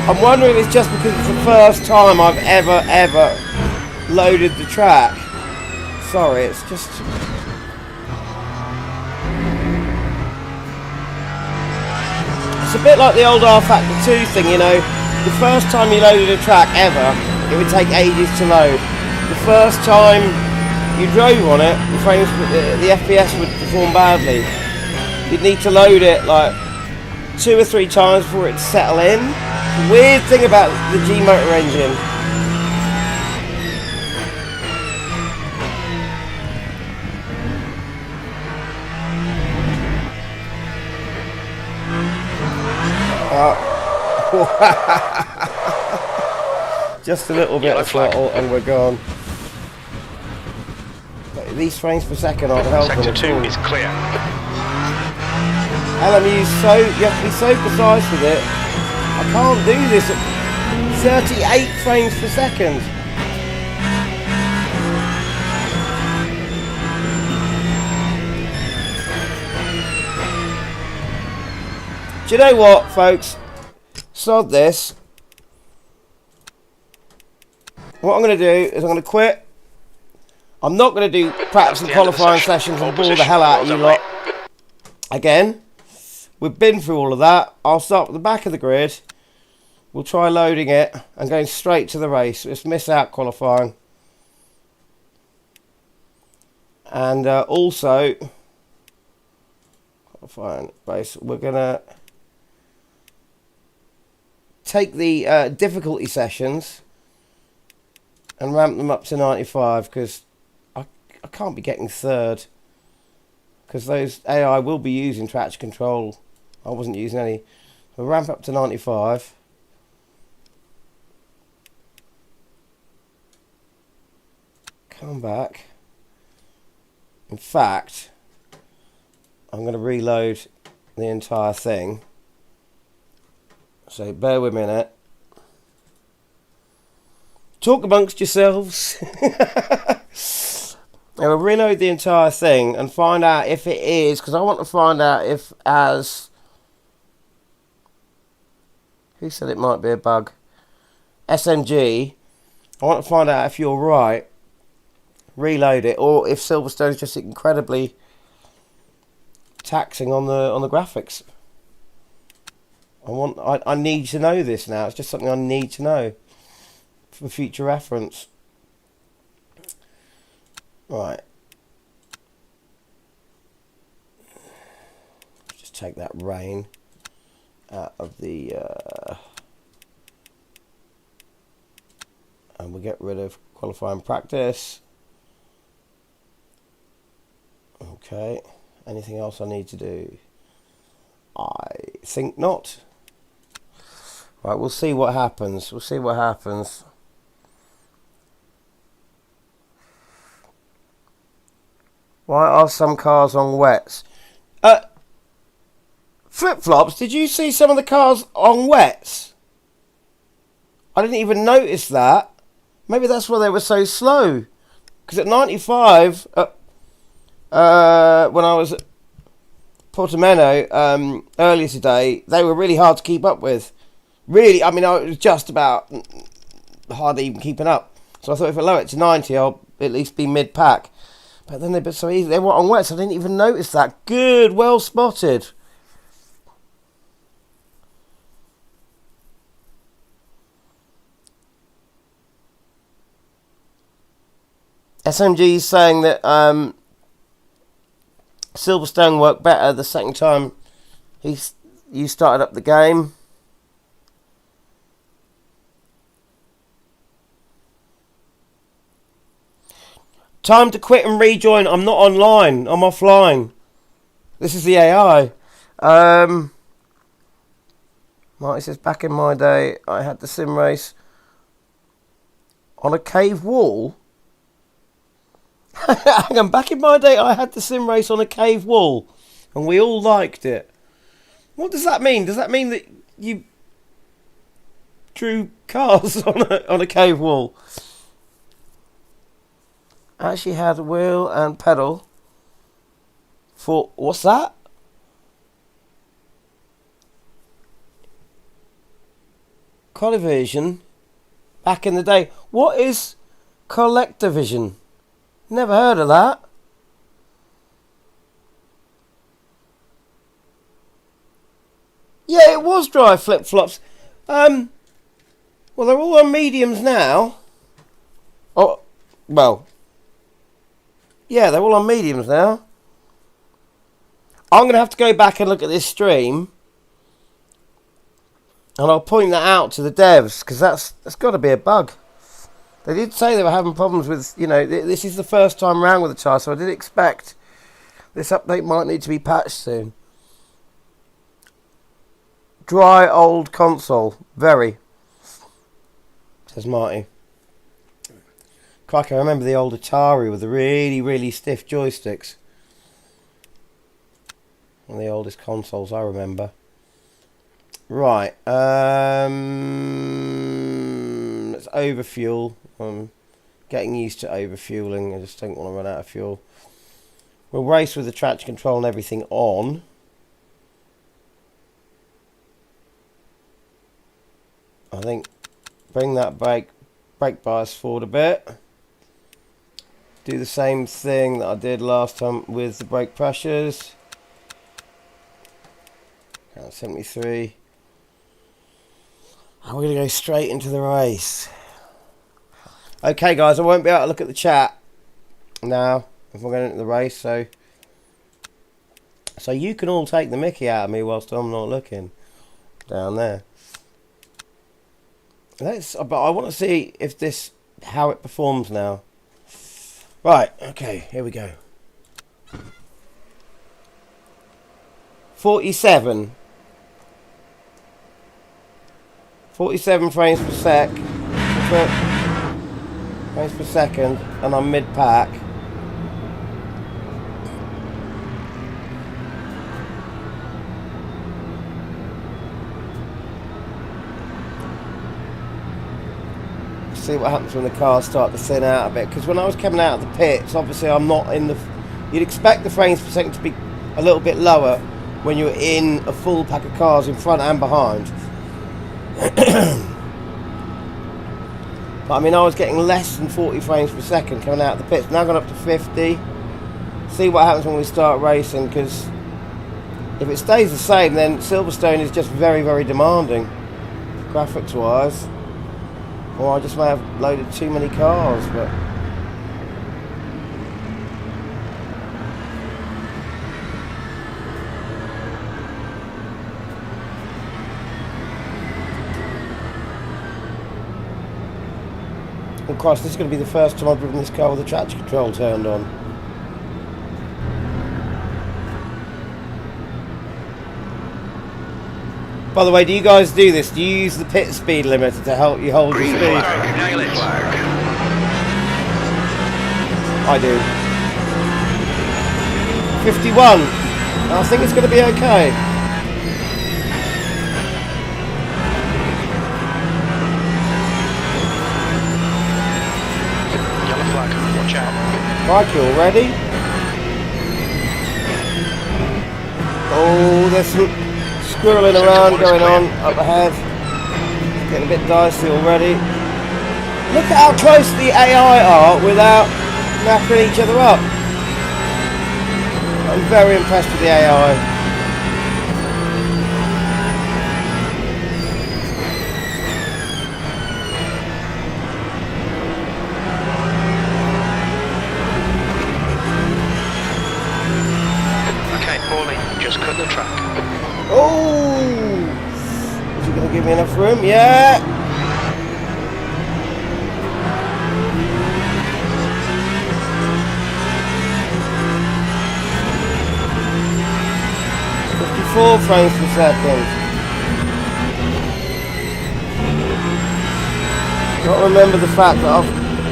I'm wondering if it's just because it's the first time I've ever loaded the track. Sorry, it's just... It's a bit like the old R Factor 2 thing, you know. The first time you loaded a track ever, it would take ages to load. The first time you drove on it, the FPS would perform badly. You'd need to load it like 2 or 3 times before it'd settle in. Weird thing about the G motor engine. Just a little bit of throttle and we're gone. But these frames per second aren't helping. Sector 2 is clear. LMU's you have to be so precise with it. I can't do this at 38 frames per second. Do you know what, folks? Sod this. What I'm going to do is I'm going to quit. I'm not going to do practice and qualifying sessions and bore the hell out of you lot. Again, we've been through all of that. I'll start at the back of the grid. We'll try loading it and going straight to the race. Let's miss out qualifying. And also, qualifying race, we're going to take the difficulty sessions and ramp them up to 95 because I can't be getting third because those AI will be using traction control. I wasn't using any. We'll ramp up to 95. Come back. In fact, I'm going to reload the entire thing. So bear with me a minute. Talk amongst yourselves. I will reload the entire thing and find out if it is, because I want to find out if as... Who said it might be a bug? SMG. I want to find out if you're right. Reload it, or if Silverstone is just incredibly taxing on the graphics. I need to know this now. It's just something I need to know for future reference. Right. Just take that rain out of the and we'll get rid of qualifying practice. Okay. Anything else I need to do? I think not. Right, we'll see what happens. We'll see what happens. Why are some cars on wets? Flip-flops, did you see some of the cars on wets? I didn't even notice that. Maybe that's why they were so slow. Because at 95, when I was at Portimeno earlier today, they were really hard to keep up with. Really, I mean, I was just about hardly even keeping up. So I thought if I lower it to 90, I'll at least be mid-pack. But then they've been so easy. They were on wets. I didn't even notice that. Good, well spotted. SMG is saying that Silverstone worked better the second time you started up the game. Time to quit and rejoin. I'm not online. I'm offline. This is the AI. Marty says, back in my day, I had the sim race on a cave wall. Hang on, back in my day, I had the sim race on a cave wall, and we all liked it. What does that mean? Does that mean that you drew cars on a cave wall? I actually had a wheel and pedal for... What's that? Collivision. Back in the day. What is Collectorvision? Never heard of that. Yeah, it was dry flip-flops. Well, they're all on mediums now. Oh, well. Yeah, they're all on mediums now. I'm going to have to go back and look at this stream. And I'll point that out to the devs, because that's got to be a bug. They did say they were having problems with, you know, this is the first time round with the tyre, so I did expect this update might need to be patched soon. Dry old console. Very. Says Marty. Crikey, I remember the old Atari with the really, really stiff joysticks. One of the oldest consoles I remember. Right. Let's overfuel. I'm getting used to overfueling. I just don't want to run out of fuel. We'll race with the traction control and everything on. I think bring that brake bias forward a bit. Do the same thing that I did last time with the brake pressures. 73. And we're going to go straight into the race. Okay, guys, I won't be able to look at the chat now if we're going into the race, so you can all take the mickey out of me whilst I'm not looking down there. But I want to see if how it performs now. Right, okay, here we go. 47 frames per second, and I'm mid-pack. See what happens when the cars start to thin out a bit. Because when I was coming out of the pits, obviously I'm not in the... You'd expect the frames per second to be a little bit lower when you're in a full pack of cars in front and behind. But I mean, I was getting less than 40 frames per second coming out of the pits. Now gone up to 50. See what happens when we start racing, because if it stays the same, then Silverstone is just very, very demanding, graphics wise. Or I just may have loaded too many cars, but... Of course, this is going to be the first time I've driven this car with the traction control turned on. By the way, do you guys do this? Do you use the pit speed limiter to help you hold your speed? Nail it. I do. 51. I think it's going to be okay. Yellow flag, watch out. Crikey, already? Oh, there's some squirreling around going on up ahead. It's getting a bit dicey already. Look at how close the AI are without knackering each other up. I'm very impressed with the AI. Okay, Paulie, just cut the track. Oh! Is he going to give me enough room? Yeah! Four frames per second. Got to remember the fact that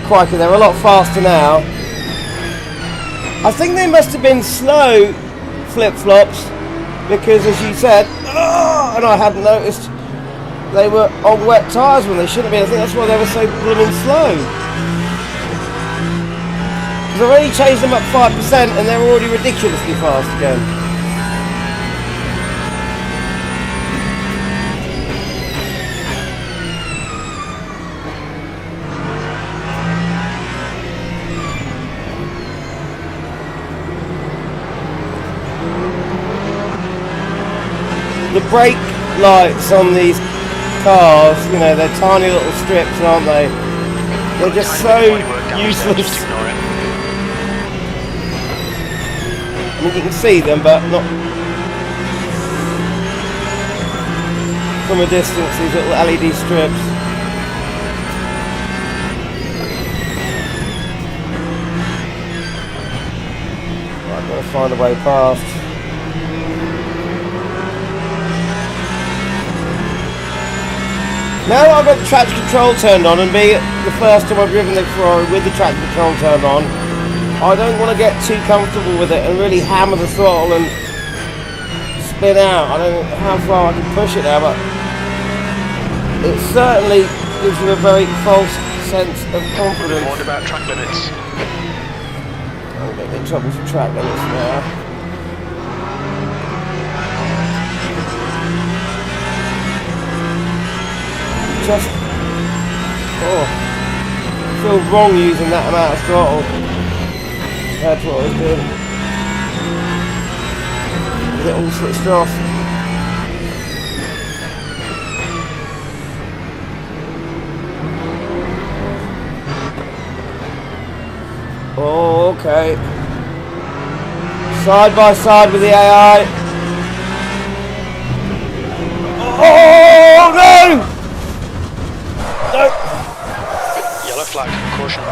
crikey, they're a lot faster now. I think they must have been slow flip-flops because, as you said, and I hadn't noticed, they were on wet tyres when they shouldn't have been. I think that's why they were so blooming slow. Because I've already changed them up 5% and they're already ridiculously fast again. The brake lights on these cars, you know, they're tiny little strips, aren't they? They're just so useless. I mean, you can see them, but not from a distance, these little LED strips. Right, I've got to find a way past. Now that I've got the traction control turned on, and be the first time I've driven the Ferrari with the traction control turned on, I don't want to get too comfortable with it and really hammer the throttle and spin out. I don't know how far I can push it now, but it certainly gives you a very false sense of confidence. Warned about track limits. I'm getting in trouble for track limits now. Just, I feel wrong using that amount of throttle compared to what I was doing. Get all switched off. Oh, okay. Side by side with the AI. Oh no! Yellow flag, caution.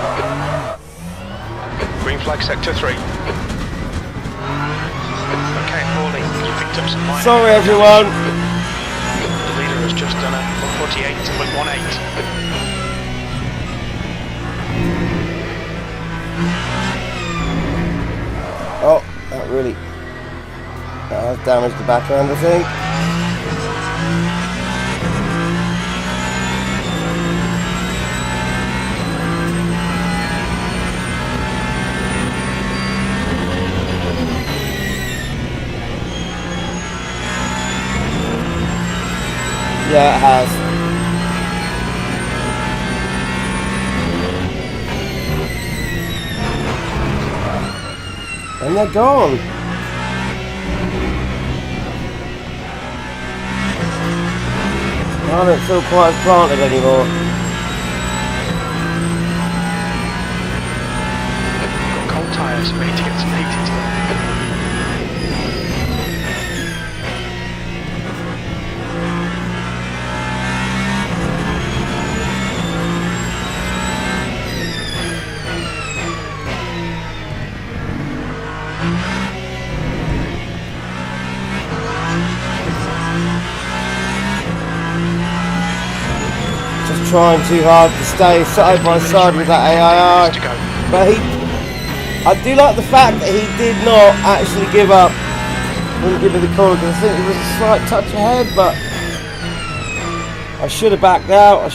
Green flag, sector 3. Okay, Paulie, you picked up some minor. Sorry everyone. The leader has just done a 148.18. Oh, that has damaged the back end, I think. And they're gone. I don't feel quite as planted anymore. Got cold tyres, we need to get some heat into them. Trying too hard to stay side by side with that AIR, but I do like the fact that he did not actually give up, wouldn't give it the corner, because I think it was a slight touch ahead, but I should have backed out.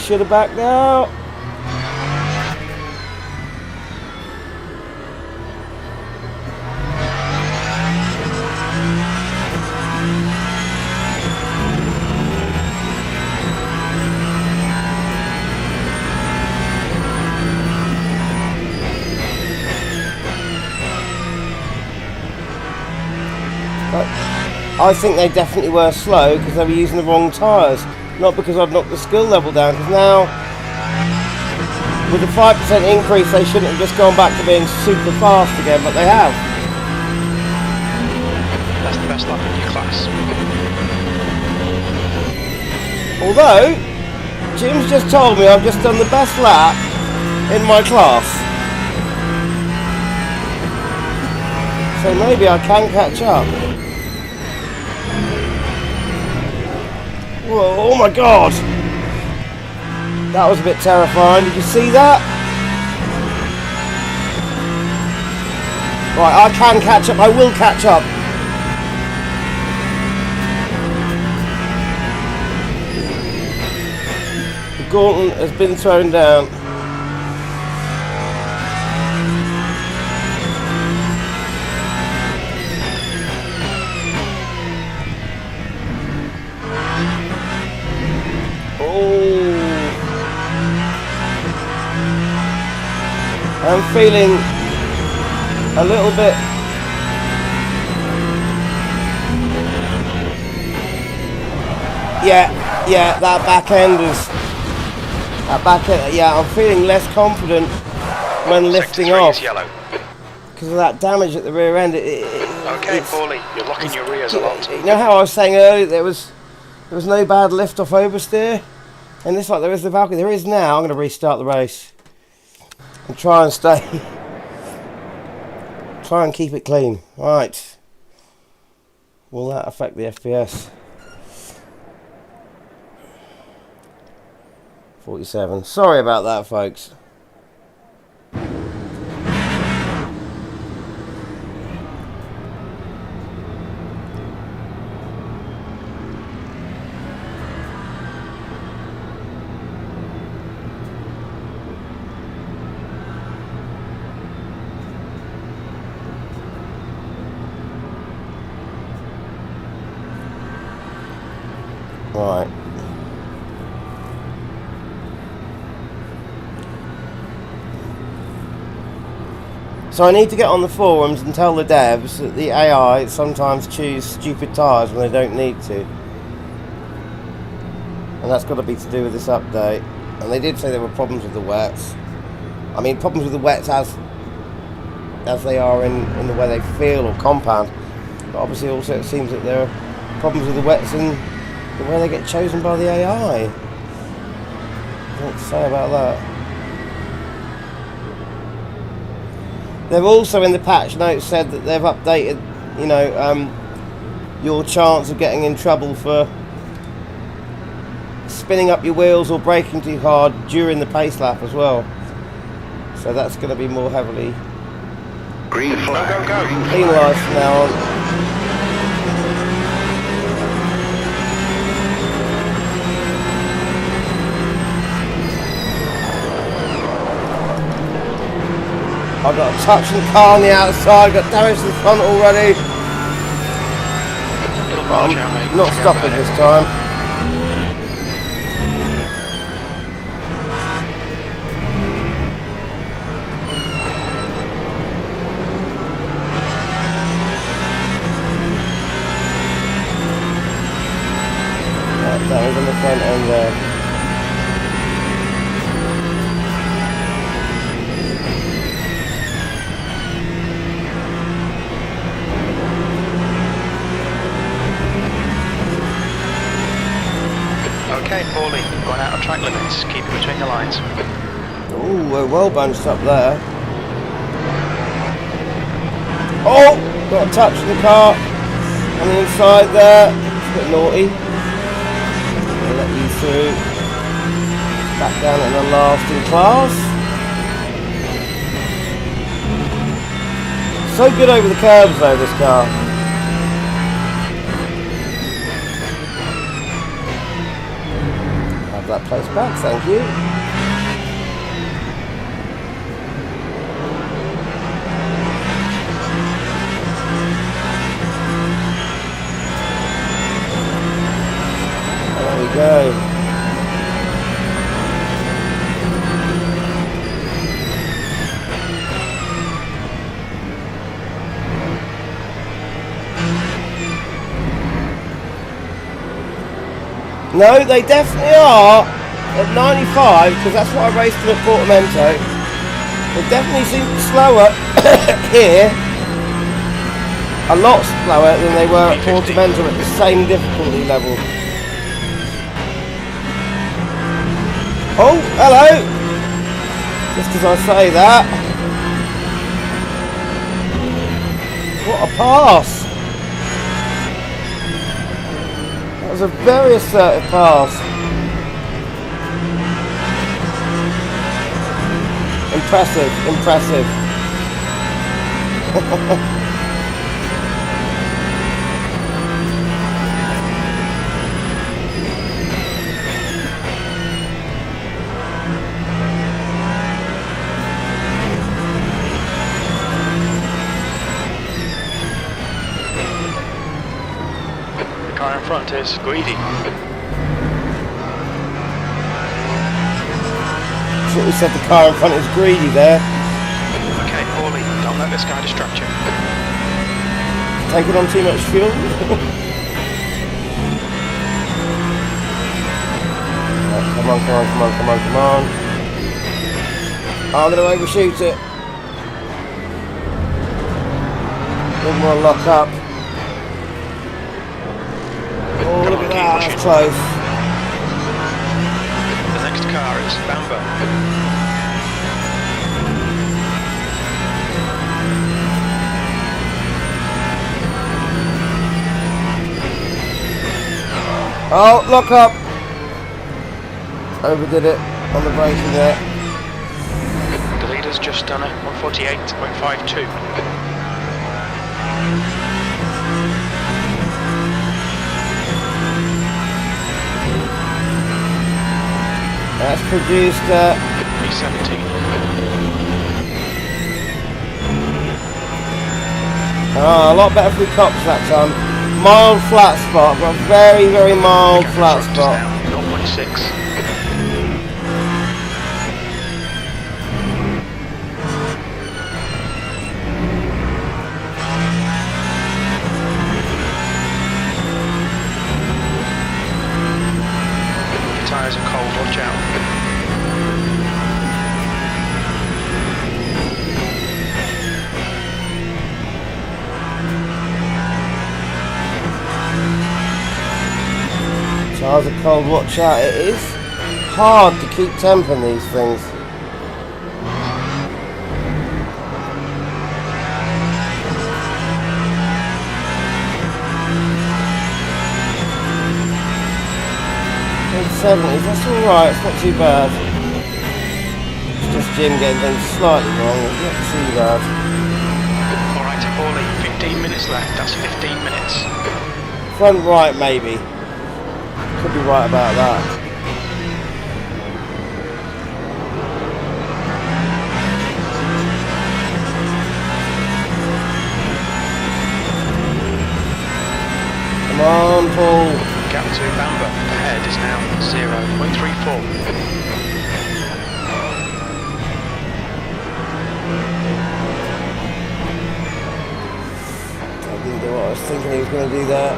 I think they definitely were slow because they were using the wrong tyres, not because I'd knocked the skill level down, because now with the 5% increase they shouldn't have just gone back to being super fast again, but they have. That's the best lap in your class. Although, Jim's just told me I've just done the best lap in my class. So maybe I can catch up. Whoa, oh my god! That was a bit terrifying, did you see that? Right, I can catch up, I will catch up. The gauntlet has been thrown down. I'm feeling a little bit yeah, that back end I'm feeling less confident when lifting off because of that damage at the rear end. Okay, Paulie, you're locking your rears a lot. You know how I was saying earlier there was no bad lift off oversteer, and this like there is the Valkyrie. There is now. I'm going to restart the race and try and keep it clean. Right. Will that affect the FPS? 47. Sorry about that, folks. Right. So I need to get on the forums and tell the devs that the AI sometimes choose stupid tyres when they don't need to. And that's got to be to do with this update. And they did say there were problems with the wets. I mean, problems with the wets as they are in the way they feel or compound. But obviously also it seems that there are problems with the wets in the way they get chosen by the AI. What to say about that? They've also in the patch notes said that they've updated, you know, your chance of getting in trouble for spinning up your wheels or braking too hard during the pace lap as well. So that's going to be more heavily Green flag. Go. penalised from now on. I've got a touch in the car on the outside, got damage to the front already. I'm not stopping this time. track limits. Keep it between the lines. Ooh, we're well bunched up there. Oh! Got a touch in the car on the inside there. It's a bit naughty. I'll let you through. Back down in the last in class. So good over the curbs though, this car. Have that place back, thank you. There we go. No, they definitely are at 95, because that's what I raced them at Portamento. They definitely seem slower here. A lot slower than they were at Portamento at the same difficulty level. Oh, hello! Just as I say that. What a pass! That was a very assertive pass. Impressive, impressive. The car in front is greedy. That's what we said, the car in front is greedy there. Okay, Paulie, don't let this guy distract you. Taking on too much fuel. Right, come on, come on, come on, come on, come on. Oh, I'm going to overshoot it. One more lock up. Oh, look at that, that's close. The next car is Bamber. Oh, lock up. Overdid it on the braking there. The leader's just done a 148.52. That's produced 317. a lot better for the cops that time. Mild flat spot, but very, very mild flat spot. 0.6. The tyres are cold, watch out. Tires are cold, watch out. It is hard to keep temp in these things. Mid-70s, that's alright, it's not too bad. It's just Jim getting things slightly wrong, it's not too bad. Alright, Paulie, 15 minutes left, that's 15 minutes. Front right, maybe. Could be right about that. Come on, Paul. Gap to Bamber ahead is now 0.34. I didn't do what I was thinking he was going to do there.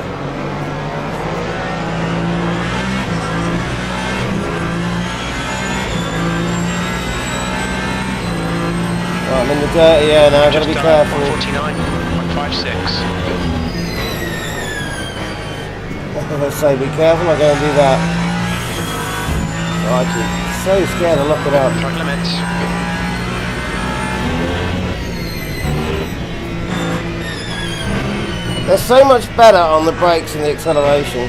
Right, I'm in the dirty air now, I've got to be careful. 149.56. As I say, be careful, I'm going to do that. Crikey. So scared to look it up. Track limits. They're so much better on the brakes and the acceleration.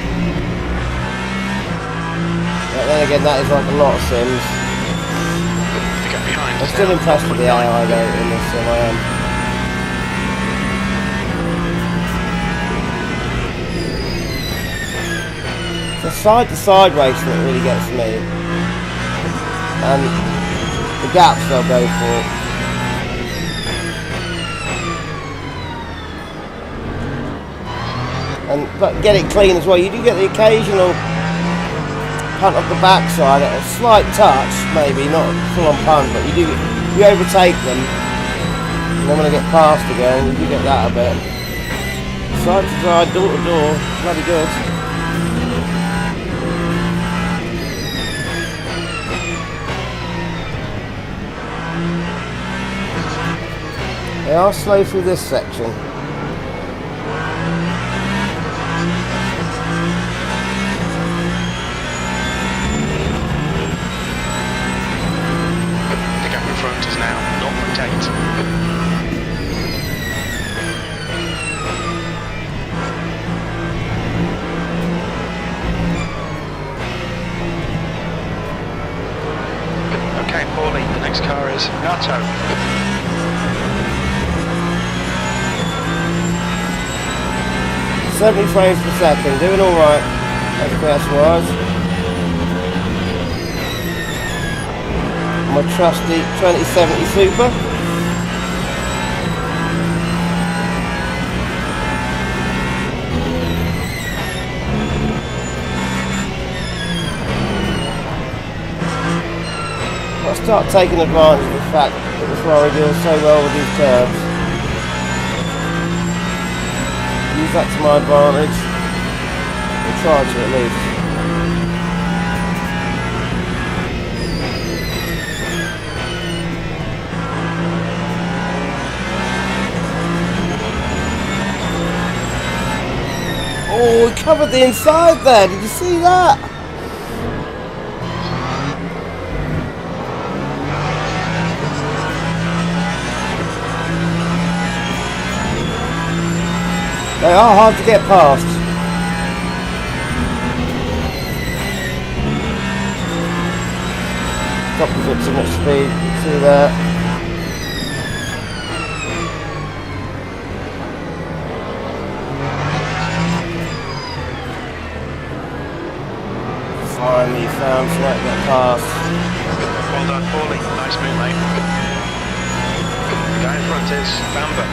But then again, that is like a lot of sims. To get behind. I'm still impressed with the AI though in this sim, I am. It's the side-to-side racing that really gets me. And the gaps they'll go for. And but get it clean as well. You do get the occasional punt off the backside, a slight touch, maybe not full on punt, but you overtake them, and then when they get past again, you do get that a bit. Side to side, door to door, bloody good. They are slow through this section. Nato. 70 frames per second, doing alright, FPS wise. My trusty 2070 Super. I'll start taking advantage of the fact that the Ferrari deals so well with these curves. Use that to my advantage. We'll try to at least. Oh, we covered the inside there. Did you see that? They are hard to get past. Stop a bit too much speed. See that? Finally found somewhere to get past. Well done, Paulie. Nice move, mate. The guy in front is Bamber.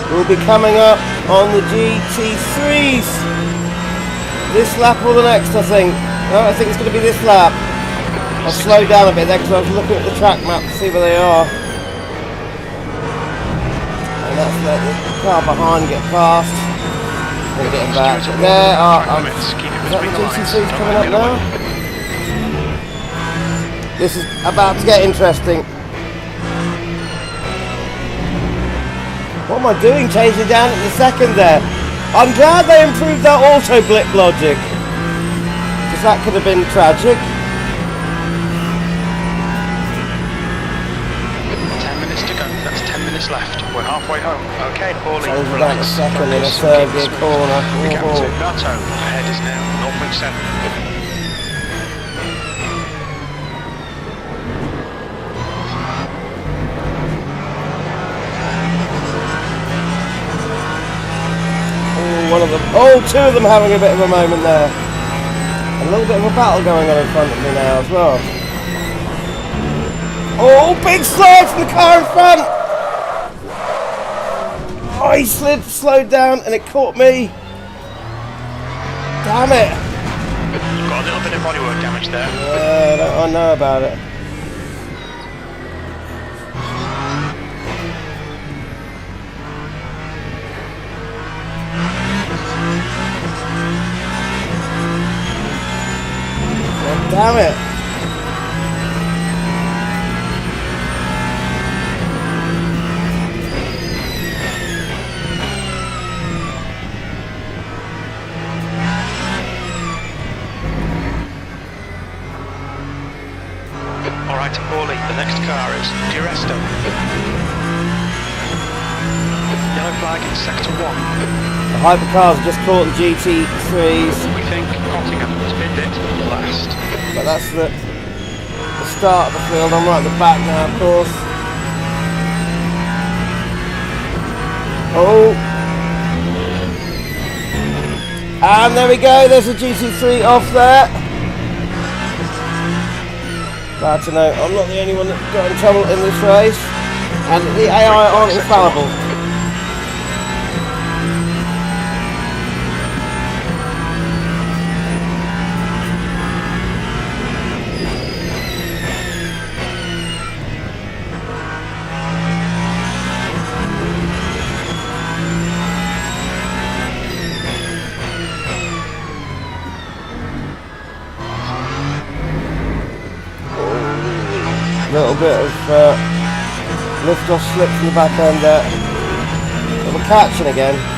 We'll be coming up on the GT3s this lap or the next, I think. No, I think it's going to be this lap. I'll slow down a bit there because I was looking at the track map to see where they are. And that's let the car behind get past. We're getting back. There are. Is that the GT3s coming up now? This is about to get interesting. What am I doing changing down at the second there? I'm glad they improved that auto blip logic, because that could have been tragic. 10 minutes to go, that's 10 minutes left. We're halfway home. Okay, Paulie. Over down a second in a third gear corner. The gap to Nato ahead is now 0.7. One of them, two of them having a bit of a moment there. A little bit of a battle going on in front of me now as well. Oh, big slide from the car in front! Oh, he slowed down and it caught me. Damn it! You've got a little bit of bodywork damage there. Yeah, I know about it. Damn it. Alright, Paulie, the next car is Duresto. Yellow flag in sector 1. The hypercars just caught the GT3s, We think Nottingham spinned it last. but that's the start of the field. I'm right at the back now, of course. Oh. And there we go, there's a GT3 off there. Glad to know I'm not the only one that got in trouble in this race. And the AI aren't infallible. Little bit of lift off slip from the back end there. Little catching again.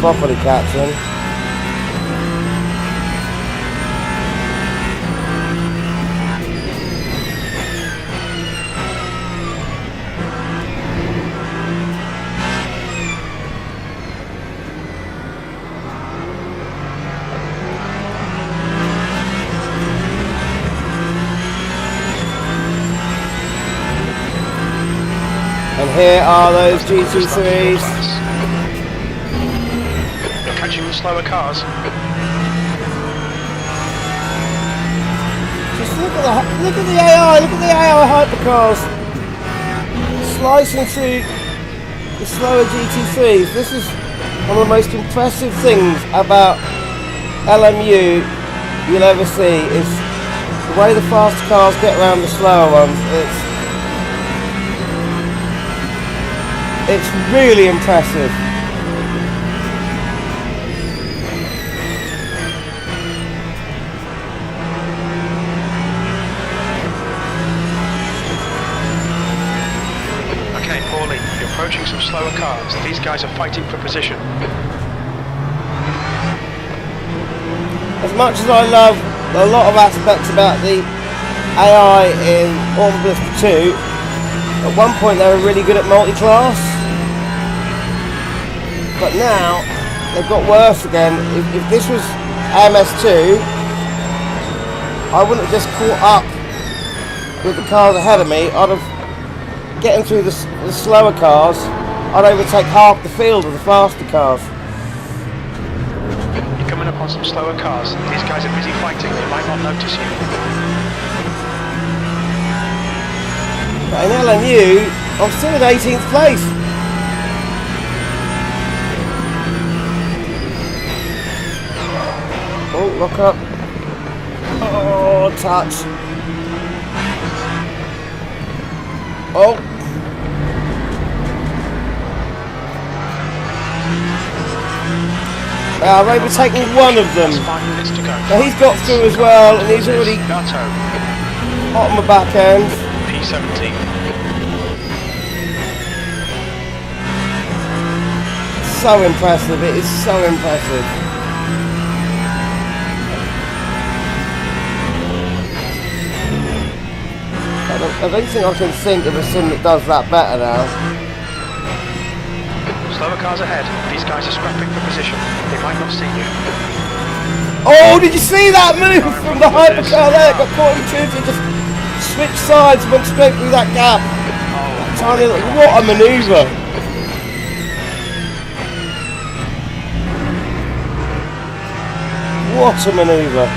Properly catching. And here are those GT3s. Catching the slower cars. Just look at the AI, look at the AI hypercars slicing through the slower GT3s. This is one of the most impressive things about LMU you'll ever see, is the way the fast cars get around the slower ones. It's really impressive. You're approaching some slower cars. These guys are fighting for position. As much as I love a lot of aspects about the AI in Automobile 2, at one point they were really good at multi-class, but now they've got worse again. If this was AMS2, I wouldn't have just caught up with the cars ahead of me. I'd have getting through the slower cars, I'd overtake half the field of the faster cars. You're coming up on some slower cars. These guys are busy fighting. They might not notice you. But in LMU, I'm still in 18th place. Oh, lock up. Oh, touch. Oh. I've overtaken one of them. Now he's got through as well, and he's already hot on the back end. P17. So impressive, it is so impressive. I don't think I can think of a sim that does that better now. Slower cars ahead. These guys are scrapping for position. They might not see you. Oh, did you see that move from the hypercar there? Got caught in two, just switched sides, went straight through that gap. Oh, Tiny little, what a manoeuvre. What a manoeuvre.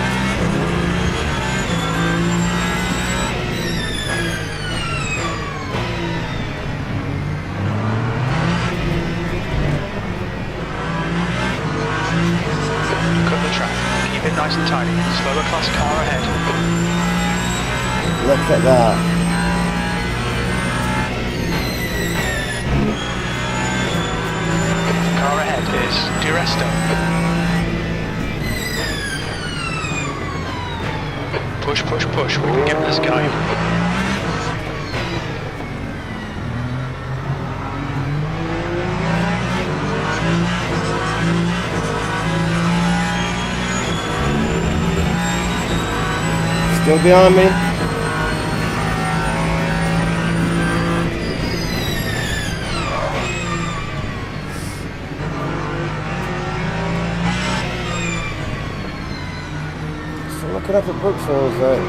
tiny. Slower class car ahead. Look at that. Car ahead is Duresto. Push, push, push. We can give this guy. Still behind me. Still looking up at Brookfields though.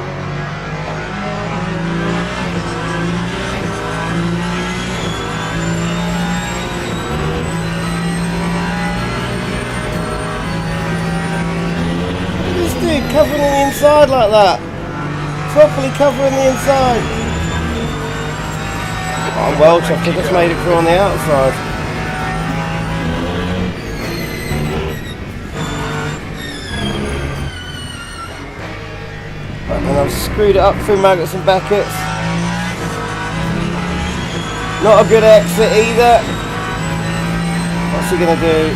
This dude covering the inside like that. Properly covering the inside. Oh, I'm well chuffed, I just made it through on the outside. And I've screwed it up through Maggots and Beckett's. Not a good exit either. What's he gonna do?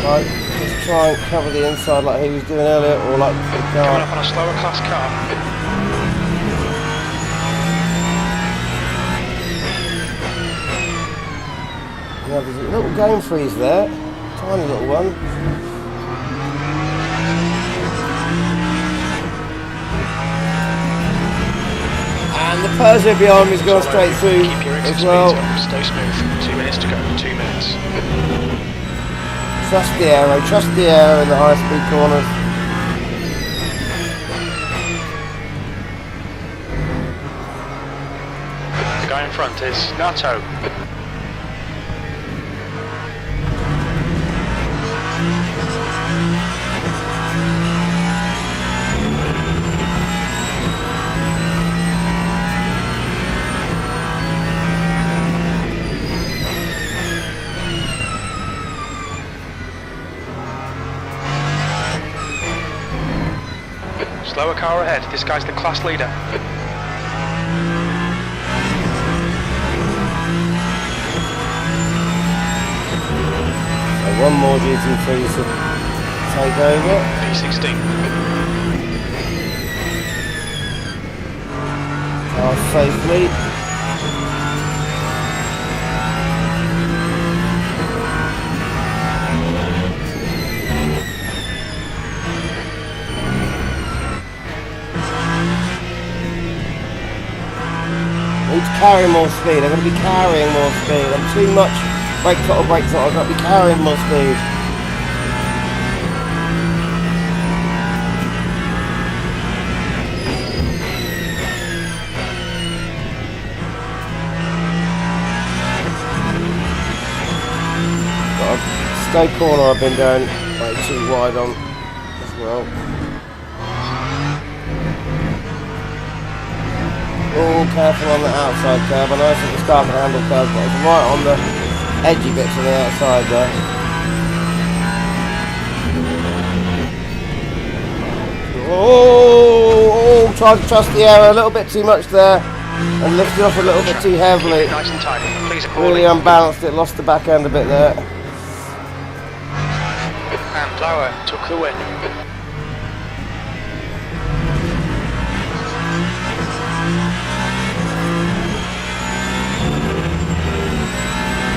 Right. Try and cover the inside like he was doing earlier, or like the car. Coming up on a slower class car. Yeah, there's a little game freeze there, tiny little one. And the Peugeot behind me's gone straight through as well. Stay smooth. 2 minutes to go. 2 minutes. Trust the aero in the high speed corners. The guy in front is Nato. Slower car ahead. This guy's the class leader. So one more GT3 to take over. P16. Car safely. Carrying more speed, I'm going to be carrying more speed. I'm too much brake throttle, I've got to be carrying more speed. Got a stay corner I've been going way too wide on as well. Oh, careful on the outside curve. I know it's at the start of the handle curve, but it's right on the edgy bits on the outside there. Oh, tried to trust the air a little bit too much there and lifted off a little bit too heavily. Nice and tidy. Please Really unbalanced it, lost the back end a bit there. And Lauer took the win.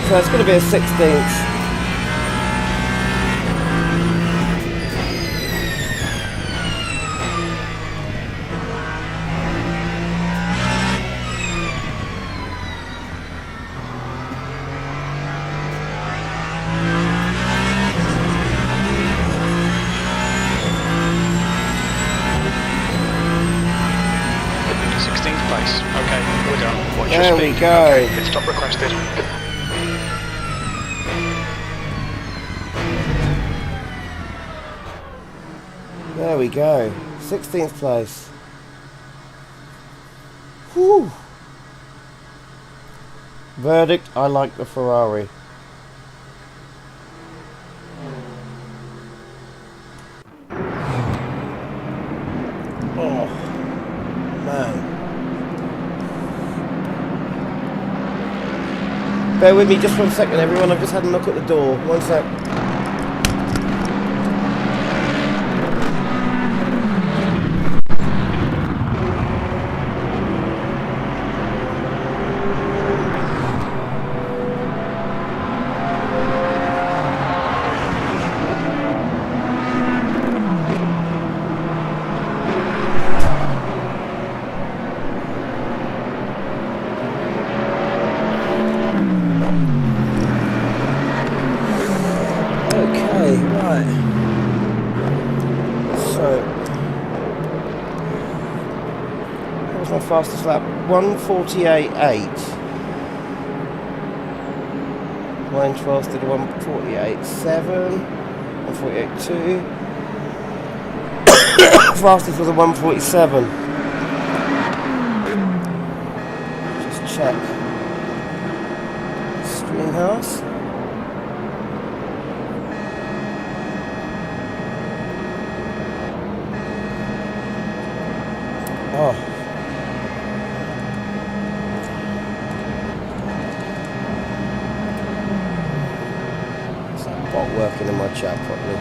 So it's going to be a 16th. Place. Okay, we're done. Watch There your we speed. go. Okay, pit stop requested. There we go. 16th place. Whew. Verdict, I like the Ferrari. man. Bear with me just 1 second, everyone. I've just had a look at the door. 1 sec. Fastest lap 1:48.8. Mine 12th did a 1:48.7, 1:48.2. Fastest was a 1:47. Just check. Stringhouse. Oh. Working in my chat properly.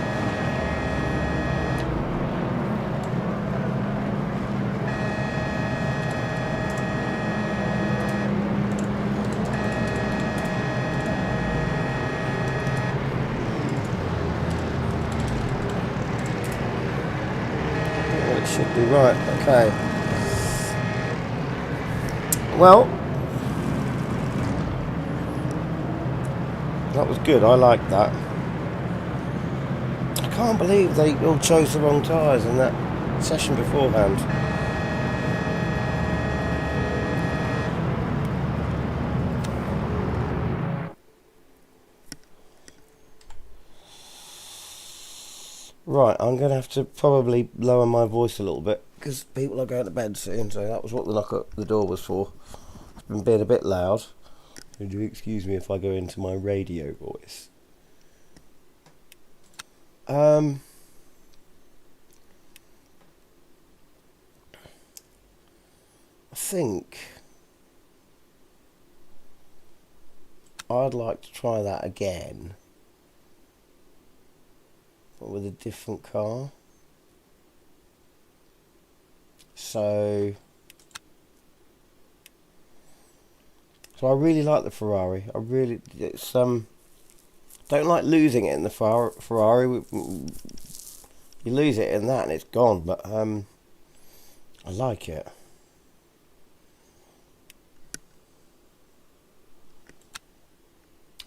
It should be right. Okay. Well, that was good. I liked that. I can't believe they all chose the wrong tyres in that session beforehand. Right, I'm going to have to probably lower my voice a little bit because people are going to bed soon, so that was what the knock at the door was for. It's been being a bit loud. Would you excuse me if I go into my radio voice? I think I'd like to try that again, but with a different car. So I really like the Ferrari. It's don't like losing it in the Ferrari. You lose it in that and it's gone, but I like it.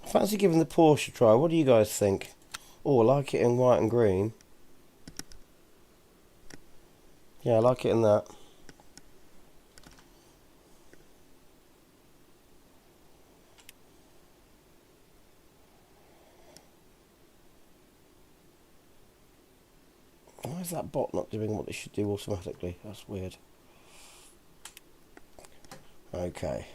Fancy giving the Porsche a try. What do you guys think? Oh, I like it in white and green. Yeah, I like it in that. Why is that bot not doing what it should do automatically? That's weird. Okay.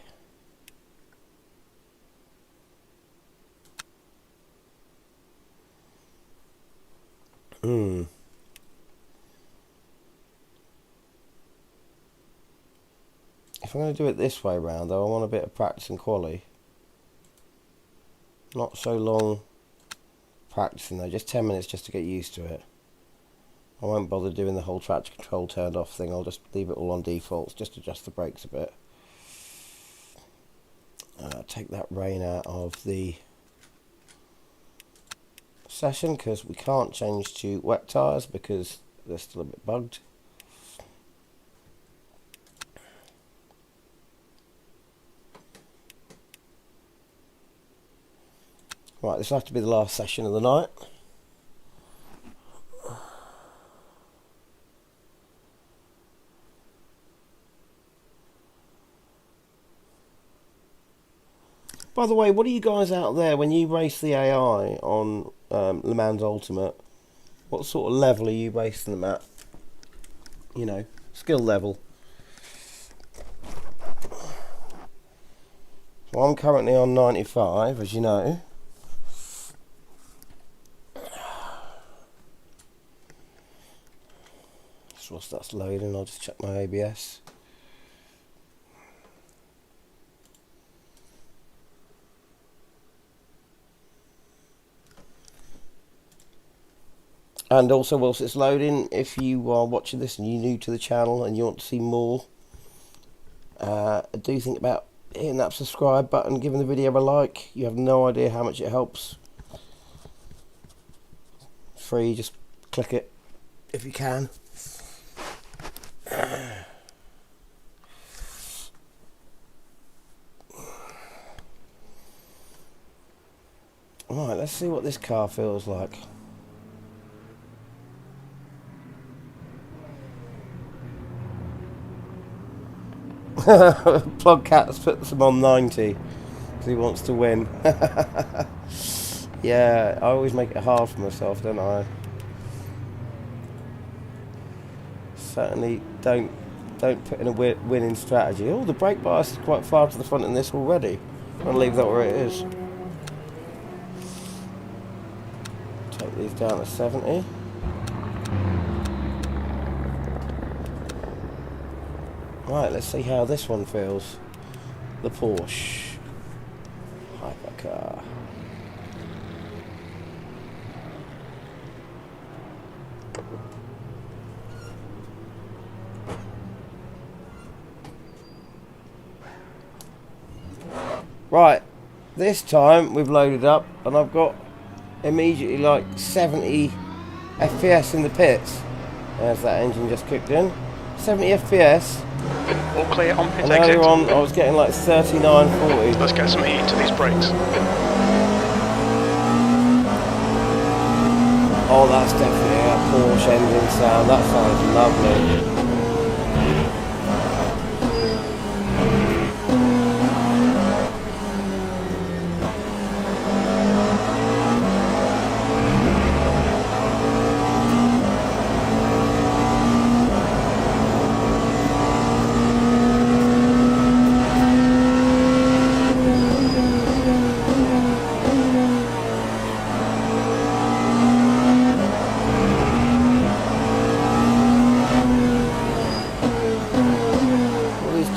If I'm going to do it this way round, though, I want a bit of practice and quali. Not so long practicing though, just 10 minutes just to get used to it. I won't bother doing the whole traction control turned off thing, I'll just leave it all on defaults, just adjust the brakes a bit. Take that rain out of the session because we can't change to wet tyres because they're still a bit bugged. Right, this will have to be the last session of the night. By the way, what are you guys out there when you race the AI on Le Mans Ultimate? What sort of level are you racing them at? You know, skill level. So I'm currently on 95, as you know. So whilst that's loading, I'll just check my ABS. And also, whilst it's loading, if you are watching this and you're new to the channel and you want to see more, do think about hitting that subscribe button, giving the video a like. You have no idea how much it helps. Free, just click it if you can. Alright, let's see what this car feels like. Plugcat's put some on 90 because he wants to win. Yeah, I always make it hard for myself, don't I? Certainly don't put in a winning strategy. Oh, the brake bias is quite far to the front in this already. I'll leave that where it is. Take these down to 70. Right, let's see how this one feels. The Porsche hypercar. Right, this time we've loaded up and I've got immediately like 70 FPS in the pits. There's that engine just kicked in. 70 FPS. All clear on pit And exit. earlier on I was getting like 39, 40. Let's get some heat into these brakes. Oh, that's definitely a Porsche engine sound. That sounds lovely.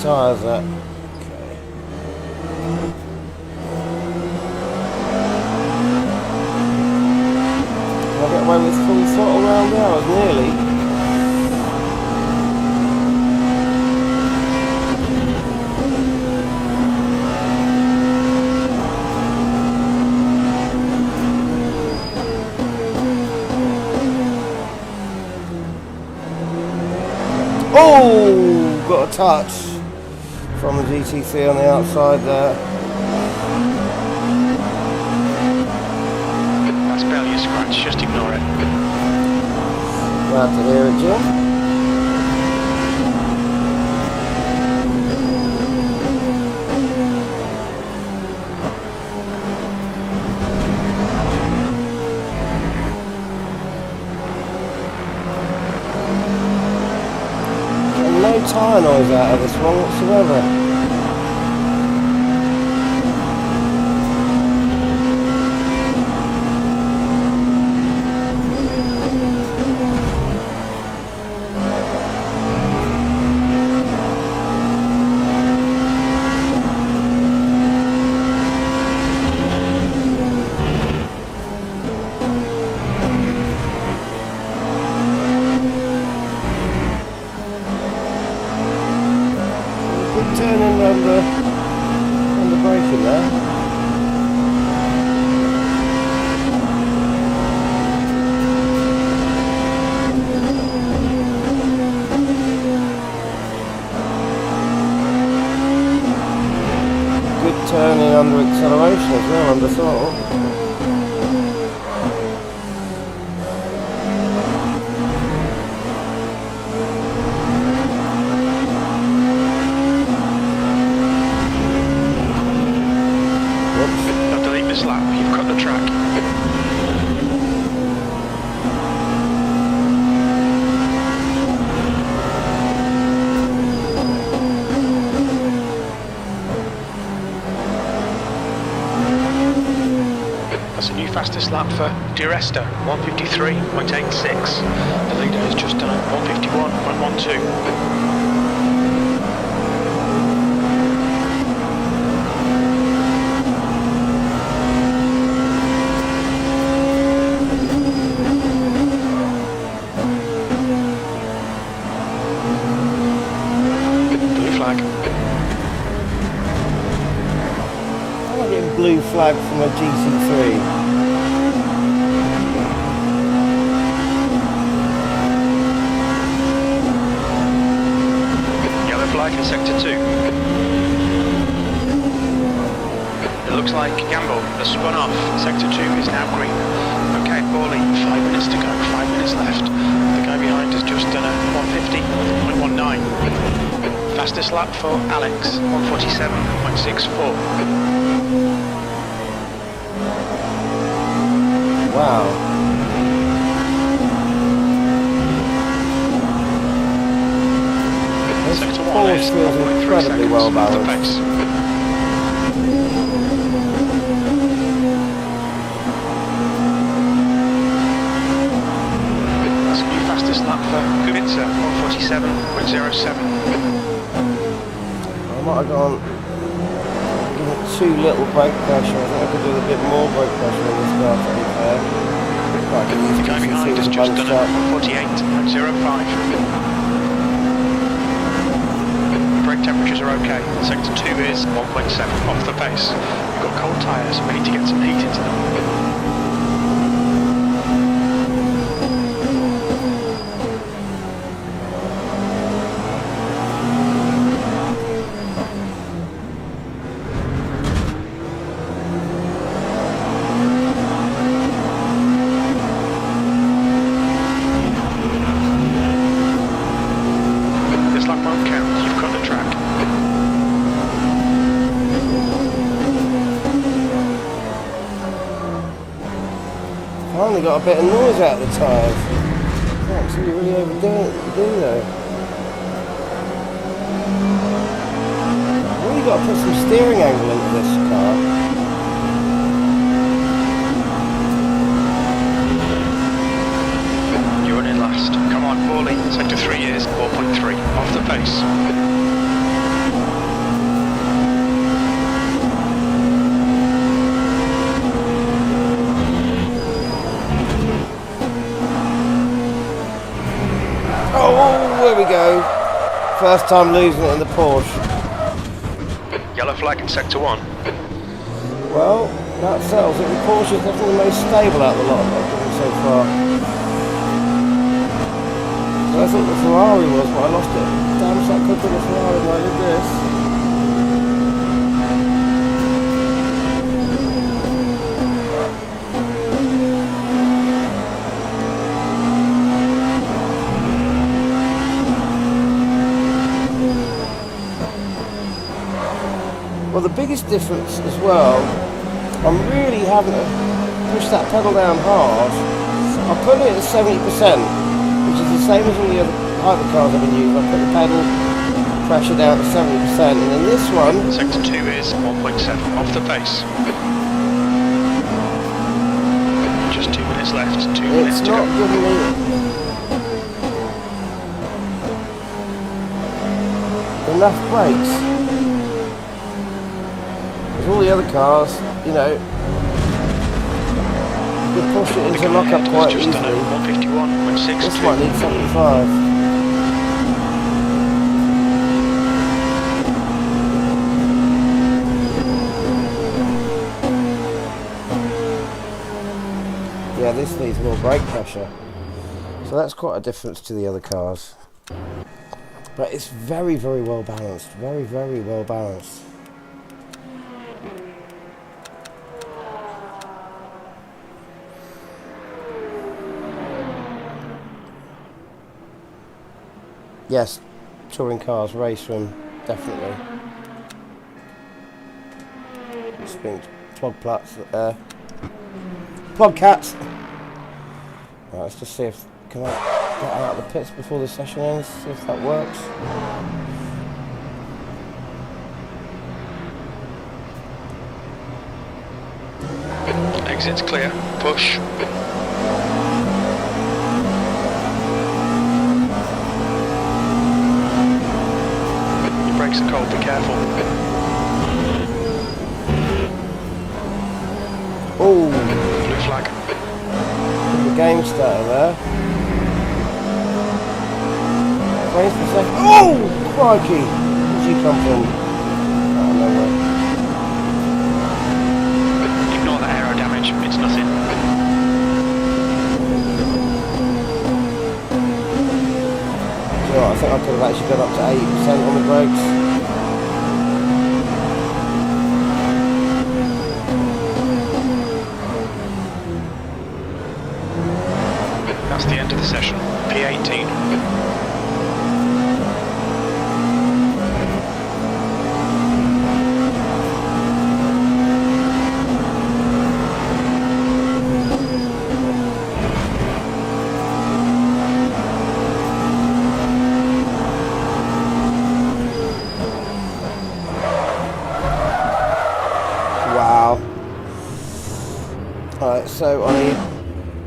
Tyres at. Okay. Can I get away with full throttle around there? I was nearly. Oh, got a touch from the GTC on the outside there. That's barely a scratch, just ignore it. Glad to hear it, Jim. Getting no tyre noise out of this one whatsoever. Turning on the braking there. Good turning under acceleration as well, under throttle. Fastest lap for Duresta, 153.86. The leader has just done 151.12. flag. I'm getting blue flag from a GC3. Yellow flag in sector 2. It looks like Gamble has spun off. Sector 2 is now green. Okay, Paulie, 5 minutes to go, 5 minutes left. The guy behind has just done a 150.19. Fastest lap for Alex, 147.64. Wow. Sector 1 Porsche is feels 1.3 incredibly seconds well off the balanced. pace. That's new fastest lap for Kubica, 147.07. I might have gone give it too little brake pressure. I think I could do a bit more brake pressure on this car, to be fair. Right, I can use The guy behind has just done a 148.05. Brake temperatures are okay. Sector 2 is 1.7 off the pace. We've got cold tyres, we need to get some heat into them. This lap won't count, you've got the track. Finally got a bit of noise out of the tyres. Can't see you really overdoing it, do they? Really got to put some steering angle into this car. You're running last. Come on, Paulie. Sector 3 is 4.3 off the pace. Oh, there we go. First time losing it in the Porsche. Yellow flag in sector 1. Well, that settles it. The Porsche is definitely the most stable out of the lot I've done so far. So I thought the Ferrari was, but I lost it. Damn, so I could put the Ferrari when I did this. Well, the biggest difference as well, I'm really having to push that pedal down hard. I'm putting it at 70%, which is the same as all the other hypercars I've been using. I put the pedal pressure down to 70%, and then this one... Sector 2 is 1.7 off the pace. Just 2 minutes left, 2 minutes It's to not go. giving me enough brakes. All the other cars, you know, you can push it into lock-up quite just easily. done a 151.62. This might need 75. Yeah, this needs more brake pressure. So that's quite a difference to the other cars. But it's very, very well balanced. Very, very well balanced. Yes, touring cars, race room, definitely. Spin plug plats, plug cats. Right, let's just see if can I get out of the pits before the session ends. See if that works. Exit's clear. Push. Brakes are cold, be careful. Oh, Blue flag. the game starter there. Frames per second. Oh, crikey! you come from? Oh, no way. Ignore the aero damage, it's nothing. You know what, I think I could have actually got up to 80% on the brakes. That's the end of the session. P18. Wow. Alright, so I need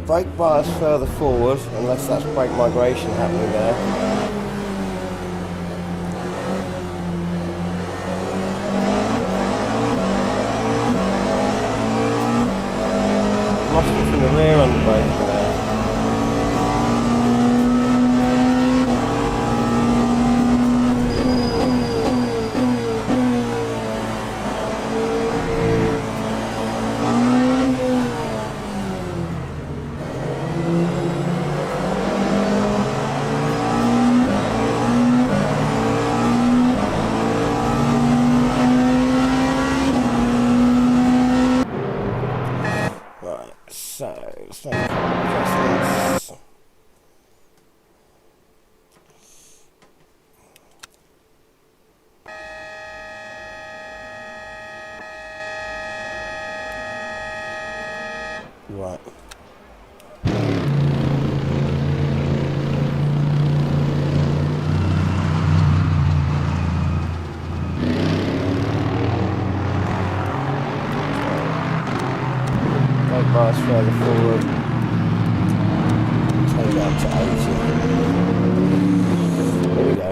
brake bias further forward, unless that's brake migration happening there. Lost it from the rear under brake there. So, let's make adjustments. Right. Bias further forward, take it up to 80. There we go.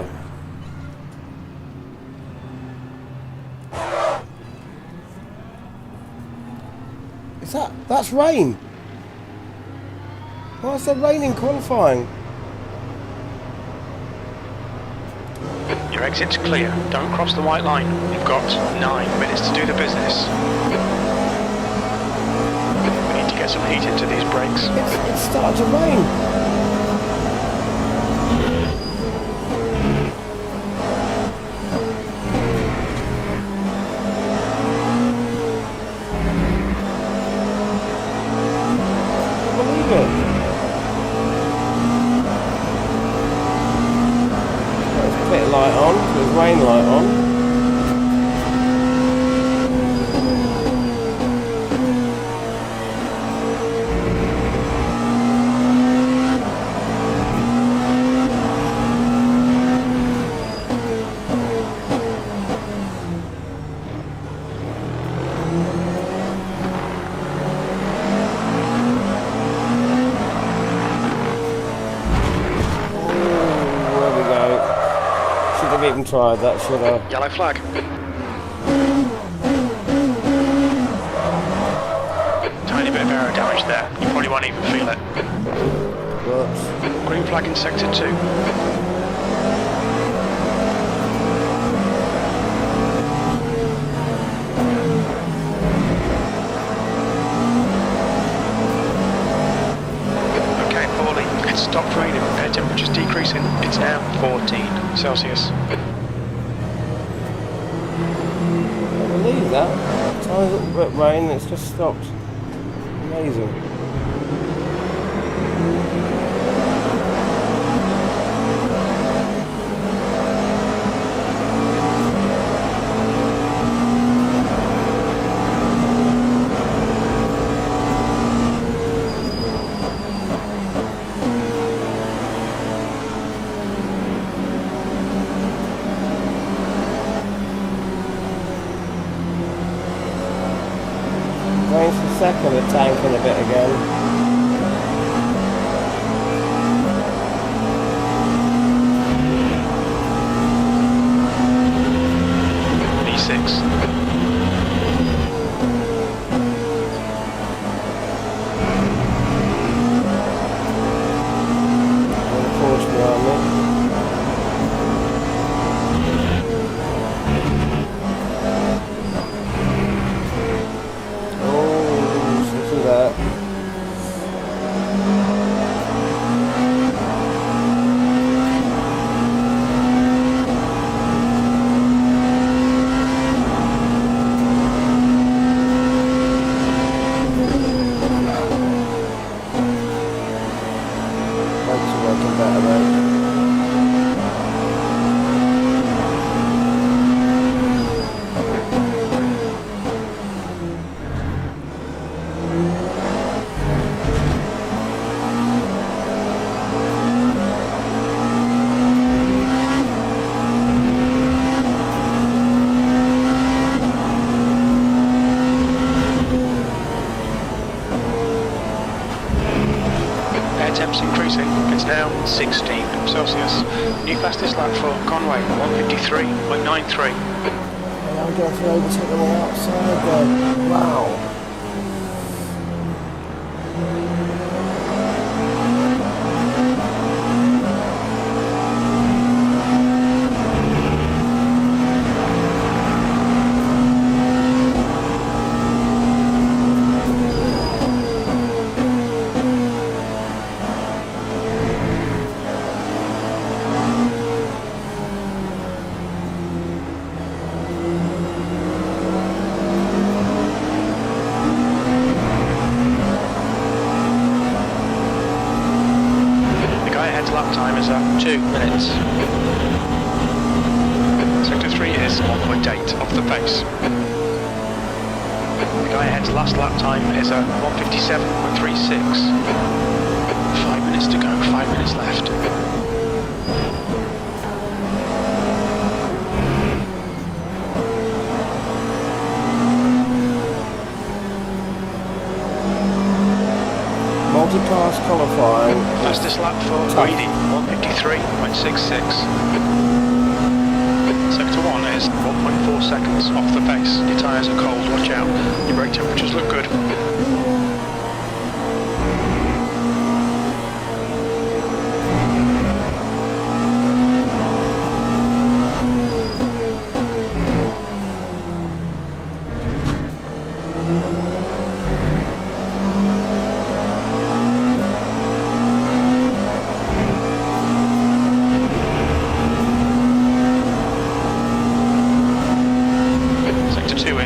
That's rain? Why is there rain in qualifying? Your exit's clear. Don't cross the white line. You've got 9 minutes to do the business. Get some heat into these brakes. It's starting to rain. I can't believe it. There's a bit of light on, there's rain light on. I've even tried that, should I? Yellow flag. Tiny bit of aero damage there. You probably won't even feel it. Whoops. Green flag in sector 2. It's stopped raining, air temperature's decreasing. It's now 14 Celsius. I believe that. Tiny little bit of rain, it's just stopped. Amazing. Going for second, the tanking a bit again. V6. And the Porsche behind me. now 16 Celsius. New fastest lap for Conway, 153.93. I'm going to overtake on the outside then. Wow. Lap time is 2 minutes. Sector 3 is 1.8 off the pace. The guy ahead's last lap time is 157.36. 5 minutes to go, 5 minutes left. Multi-class qualifying. Fastest lap for Weedy, 153.66. Sector 1 is 1.4 seconds off the pace. Your tyres are cold, watch out. Your brake temperatures look good.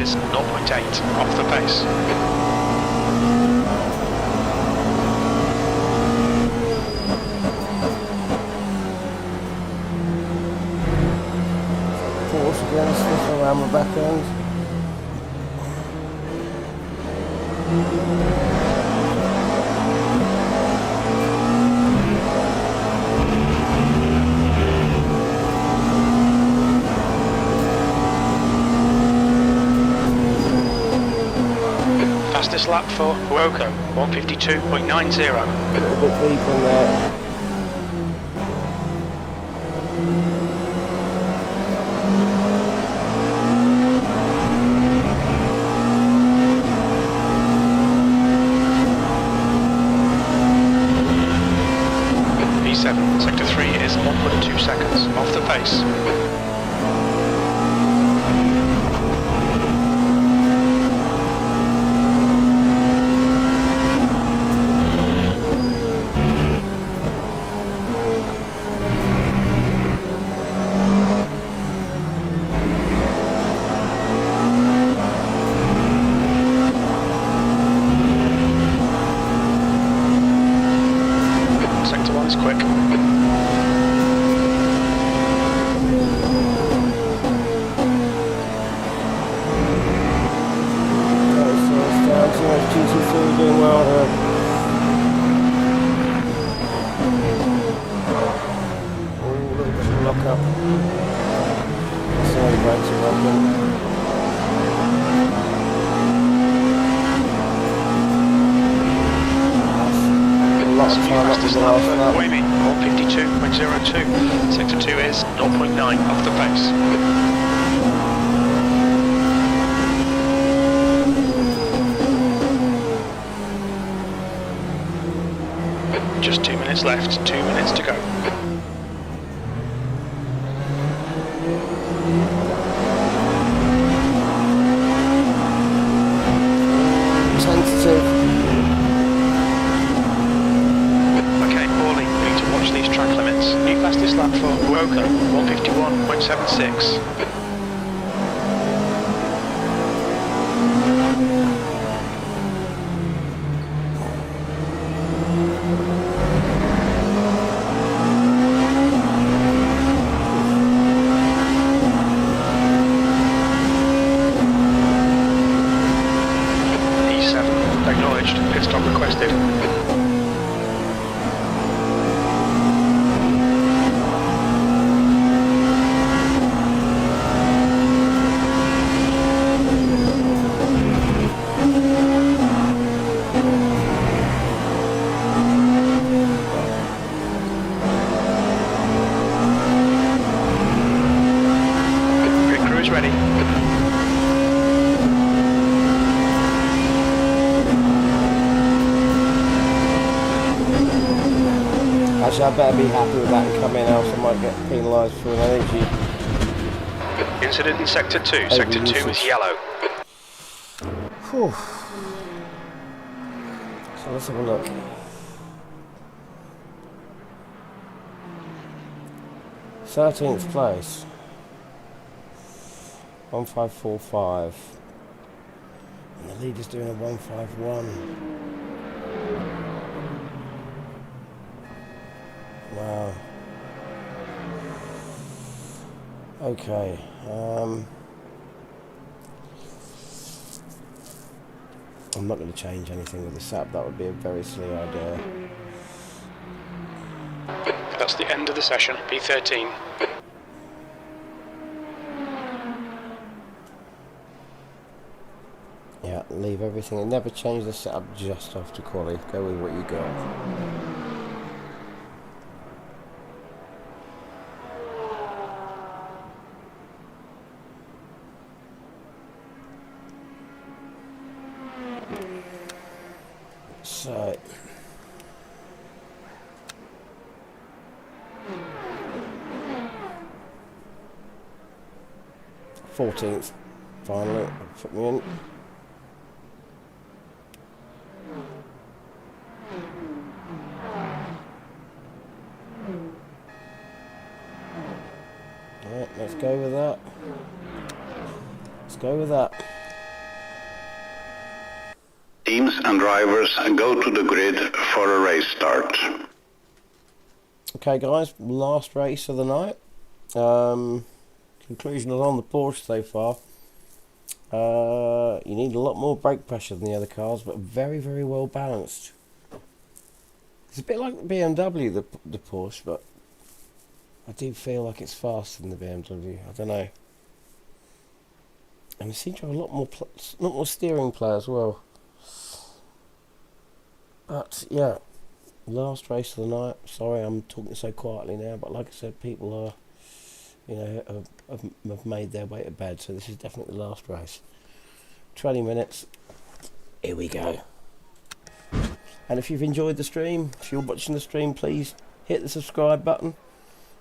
Is 0.8 off the pace. Force again, sniff around the back end. Fastest lap for Woco, 152.90. A little bit deep on there. P7, sector 3 is 1.2 seconds off the pace. Quick. GT3 doing well here. Oh, little bit of lock up. Sorry, brakes are working. Lots of time up to the last lap. Wavy, 152.02. Sector 2 is 0.9 off the pace. Just 2 minutes left, 2 minutes to go. Tentative. These track limits. New fastest lap for Woco, 151.76. E7, acknowledged, pit stop requested. is ready. Actually, I better be happy with that and come in, else I might get penalised for an energy. Incident in Sector 2. Sector 2 is yellow. Whew. So let's have a look. Thirteenth place. 1545. And the leader's doing a 151. Wow. Okay. I'm not going to change anything with the SAP. That would be a very silly idea. That's the end of the session. P13. Yeah, leave everything and never change the setup just after quali. Go with what you got. So 14th, finally, put me in. Alright, let's go with that. Let's go with that. Teams and drivers go to the grid for a race start. Okay guys, last race of the night. Conclusion is on the Porsche so far. You need a lot more brake pressure than the other cars, but very, very well balanced. It's a bit like the BMW, the Porsche, but I do feel like it's faster than the BMW. I don't know. And it seems to have a lot more steering play as well. But yeah, last race of the night. Sorry, I'm talking so quietly now, but like I said, people are, you know, have made their way to bed. So this is definitely the last race. 20 minutes. Here we go. And if you've enjoyed the stream, if you're watching the stream, please hit the subscribe button.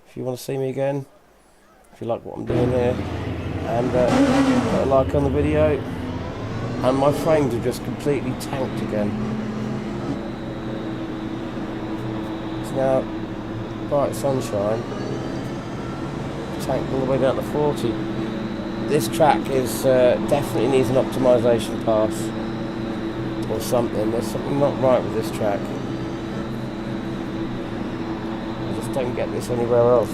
If you want to see me again, if you like what I'm doing here, and put a like on the video. And my frames are just completely tanked again. It's now bright sunshine, tanked all the way down to 40. This track is definitely needs an optimization pass or something. There's something not right with this track. I just don't get this anywhere else.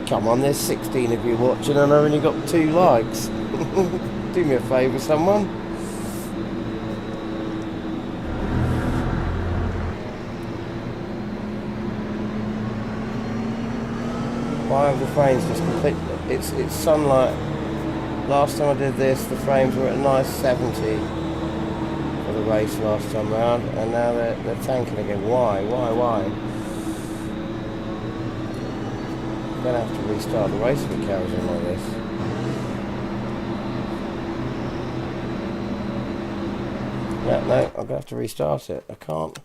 Come on, there's 16 of you watching and I've only got 2 likes. Do me a favour, someone. Why have the frames just completely... It's sunlight. Last time I did this, the frames were at a nice 70 for the race last time round, and now they're tanking again. Why? I'm going to have to restart the race if it carries on like this. Yeah, no, I'm going to have to restart it. I can't.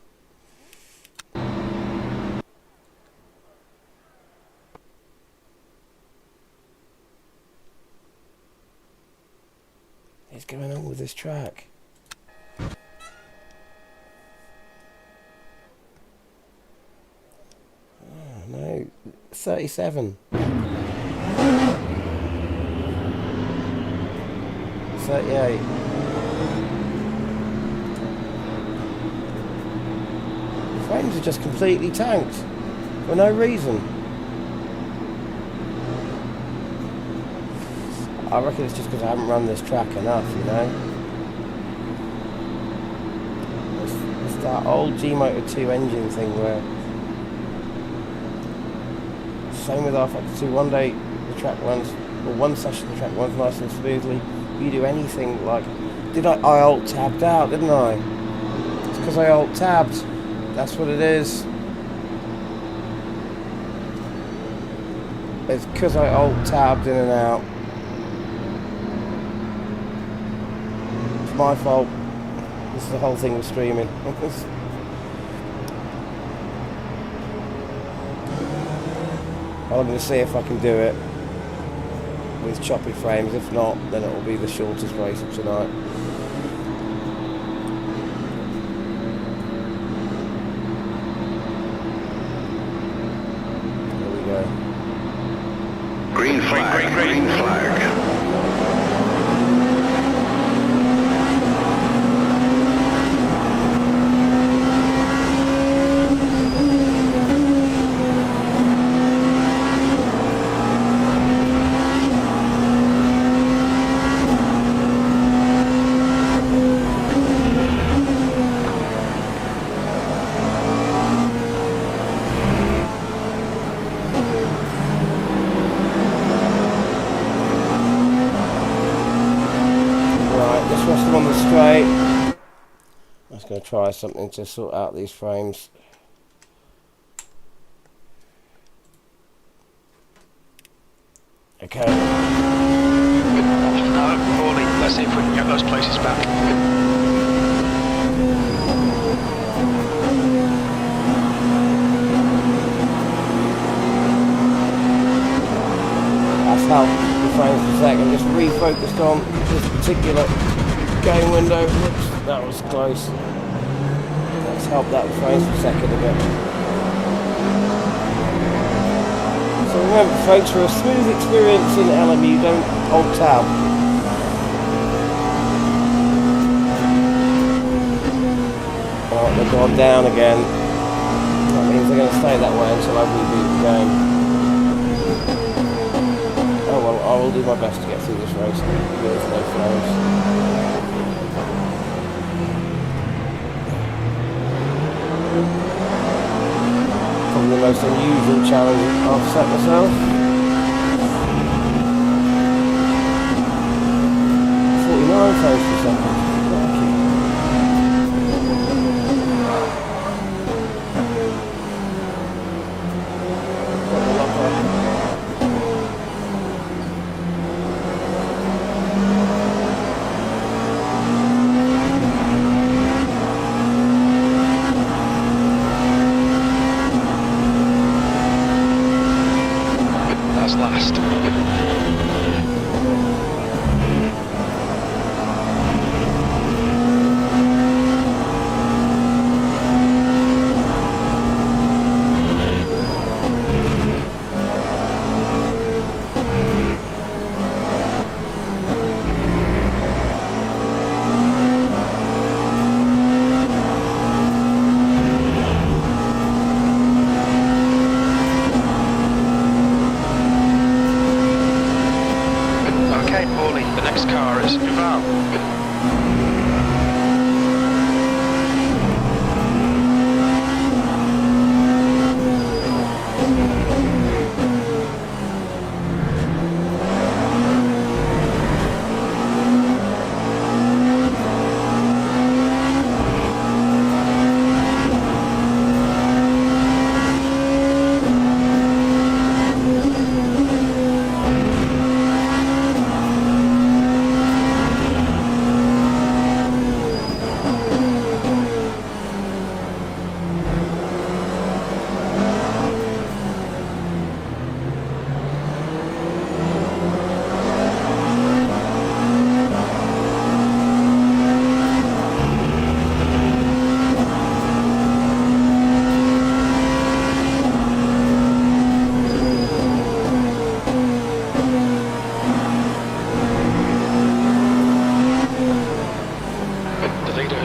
What's going on with this track? Oh, no, 37. 38. The frames are just completely tanked for no reason. I reckon it's just because I haven't run this track enough, you know. It's that old G-Motor 2 engine thing where... Same with R-Factor 2. One day the track runs, or one session the track runs nice and smoothly. You do anything like... I alt-tabbed out, didn't I? To because I alt-tabbed. That's what it is. It's because I alt-tabbed in and out. It's my fault. This is the whole thing with streaming. I'm going to see if I can do it with choppy frames. If not, then it will be the shortest race of tonight. There we go. Green flag, green flag. On the straight. I'm just going to try something to sort out these frames. Okay. No, Paulie, let's see if we can get those places back. That's how the frames per second just refocused on this particular game window. Whoops, that was close. Let's help that frames per second a bit. So remember folks, for a smooth experience in LMU, don't hold tab. Alright, they've gone down again. That means they're going to stay that way until I reboot the game. Oh well, I will do my best to get through this race with no frames. Probably the most unusual challenge I've set myself. 49 frames per second. Last.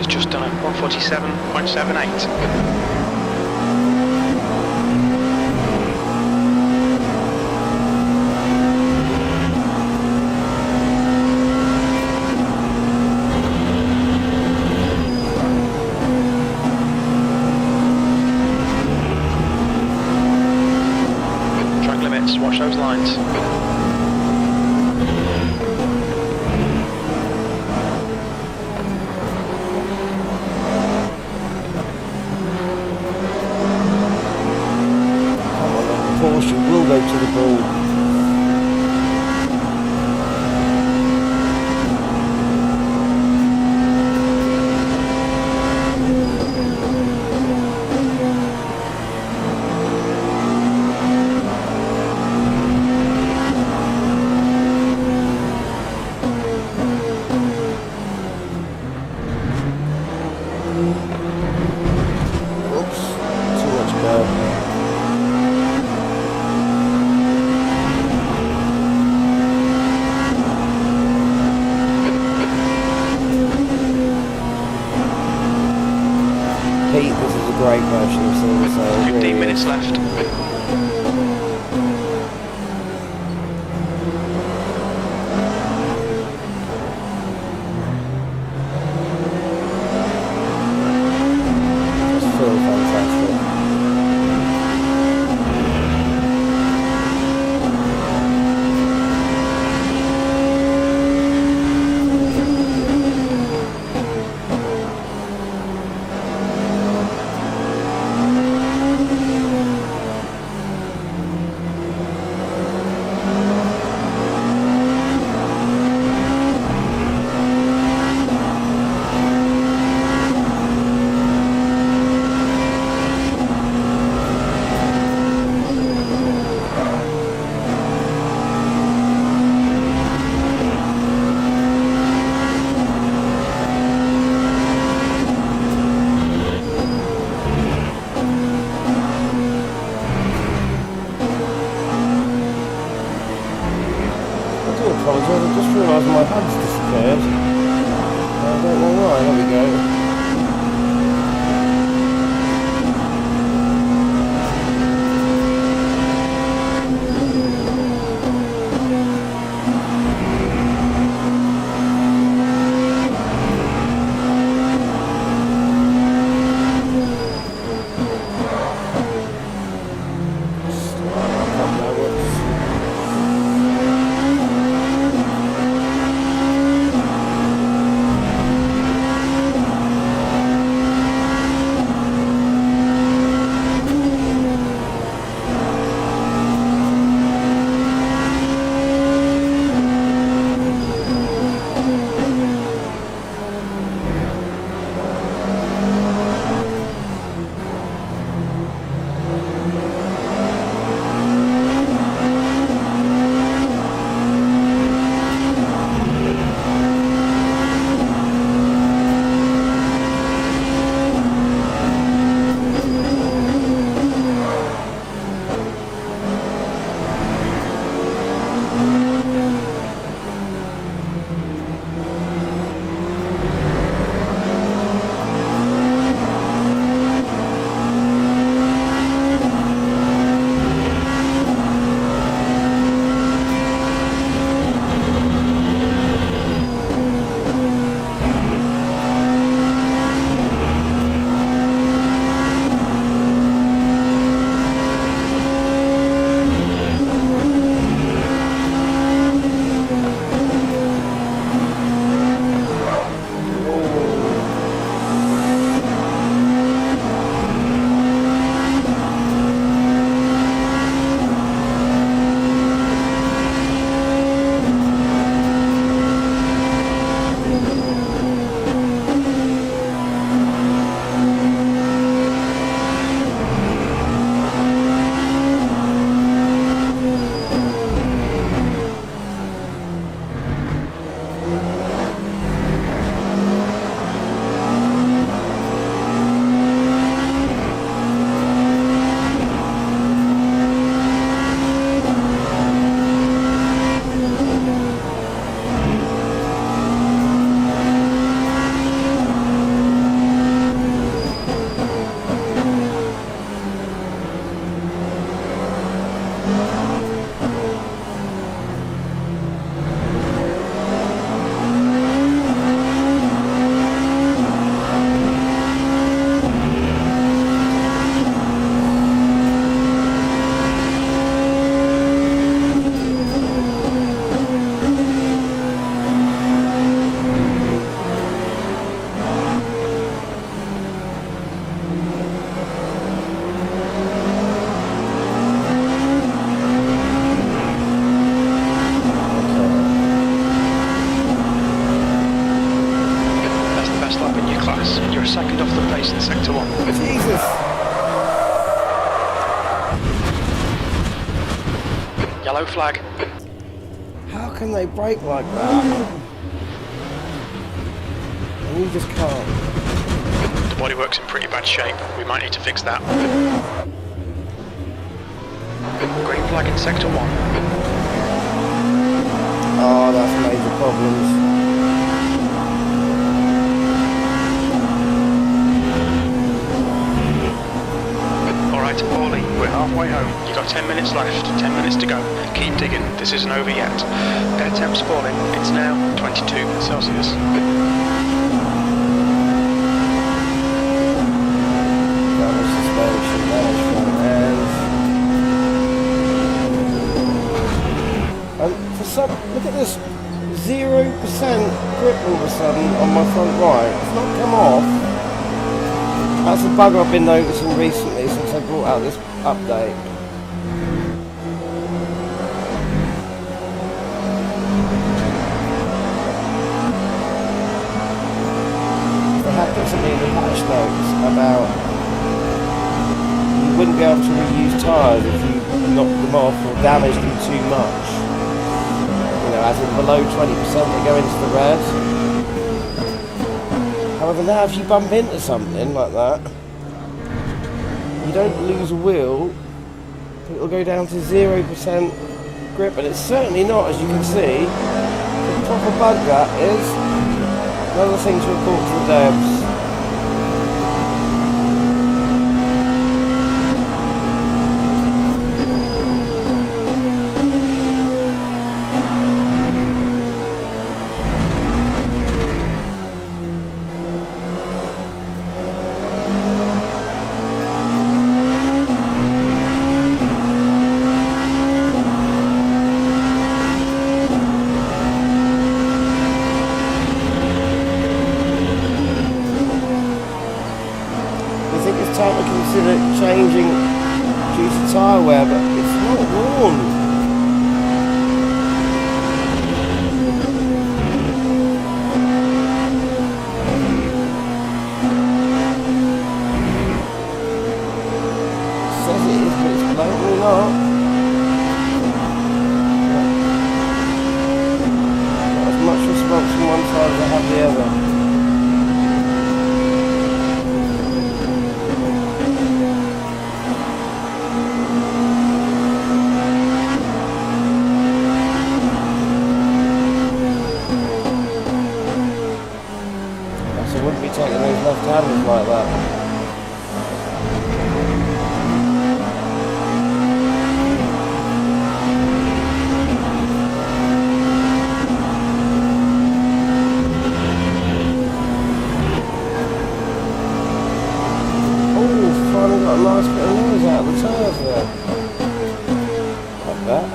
Just done a 147.78. Watch those lines. to the ball. Pete, this is a great version of Simracing. 15 minutes left. Just feel fantastic. Yellow flag. How can they brake like that? And you just can't. The bodywork's in pretty bad shape. We might need to fix that. Green flag in sector 1. Oh, that's major problems. Alright, Paulie, we're halfway home. You've got 10 minutes left, 10 minutes to go. Keep digging, this isn't over yet. Air temp's falling, it's now 22 Celsius. Damage suspension, damage front ends. And for some, look at this, 0% grip all of a sudden on my front right. It's not come off. That's a bug I've been noticing recently since I brought out this update. They have put something in the patch notes about you wouldn't be able to reuse tyres if you knocked them off or damaged them too much. You know, as in below 20% they go into the red. However, now if you bump into something like that, you don't lose a wheel, it'll go down to 0% grip, and it's certainly not, as you can see, the proper bug that is. Another thing to report to the devs. Time to consider changing due to tyre wear, but it's not worn. It says it is, but it's blatantly not. Not as much response from one side as I have the other. Taking those left-handers like that. Oh, finally got a nice bit of noise out of the tyres there. Like that.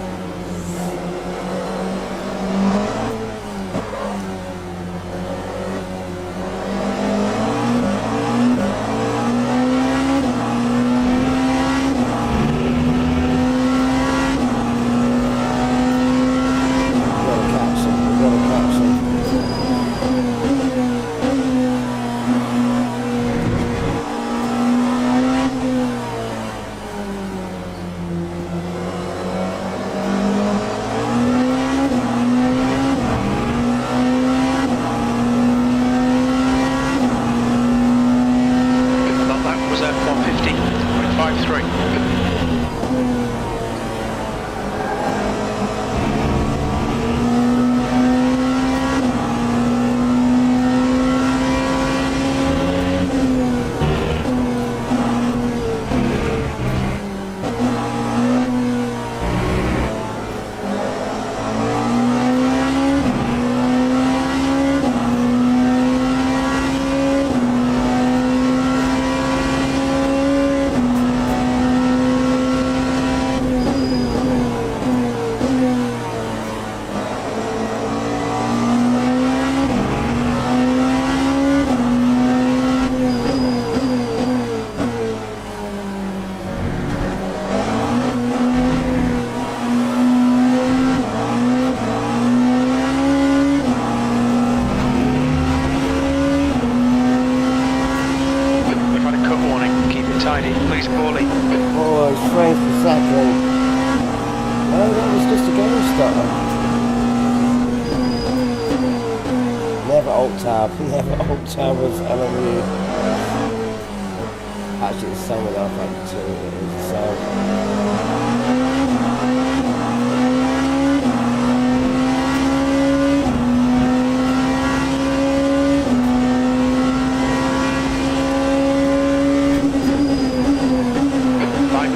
Oh, that was just a game starter. Never alt-tab. Never alt-tab with LMU. Actually, it's the same with R-Factor 2. It is the same.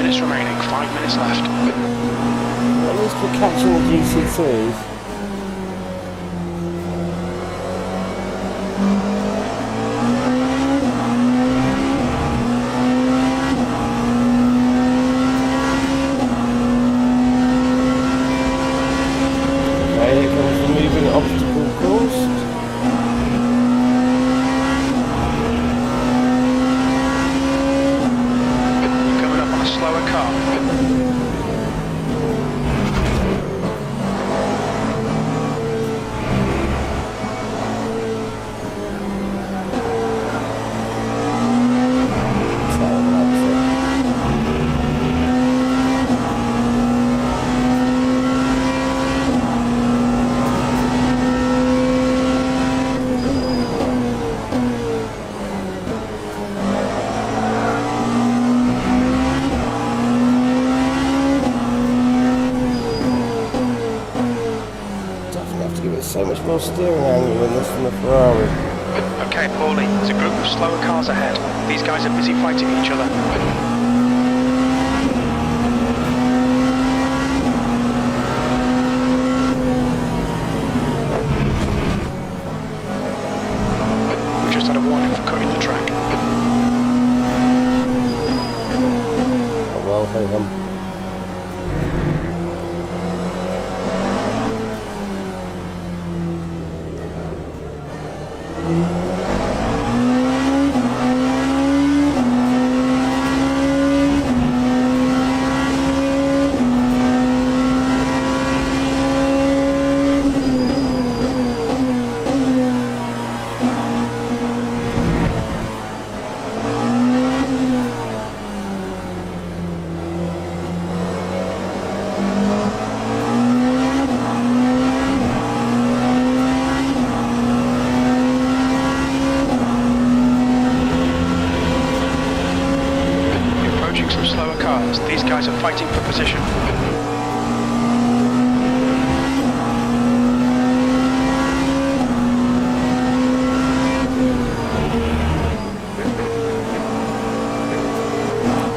Remaining, 5 minutes left. At least we're catching the GC3s. Okay, here comes the moving obstacle course. Slower car. So much more steering angle in this than the Ferrari. Okay, Paulie, there's a group of slower cars ahead. These guys are busy fighting each other. We just had a warning for cutting the track. Oh well, hey hum. These guys are fighting for position.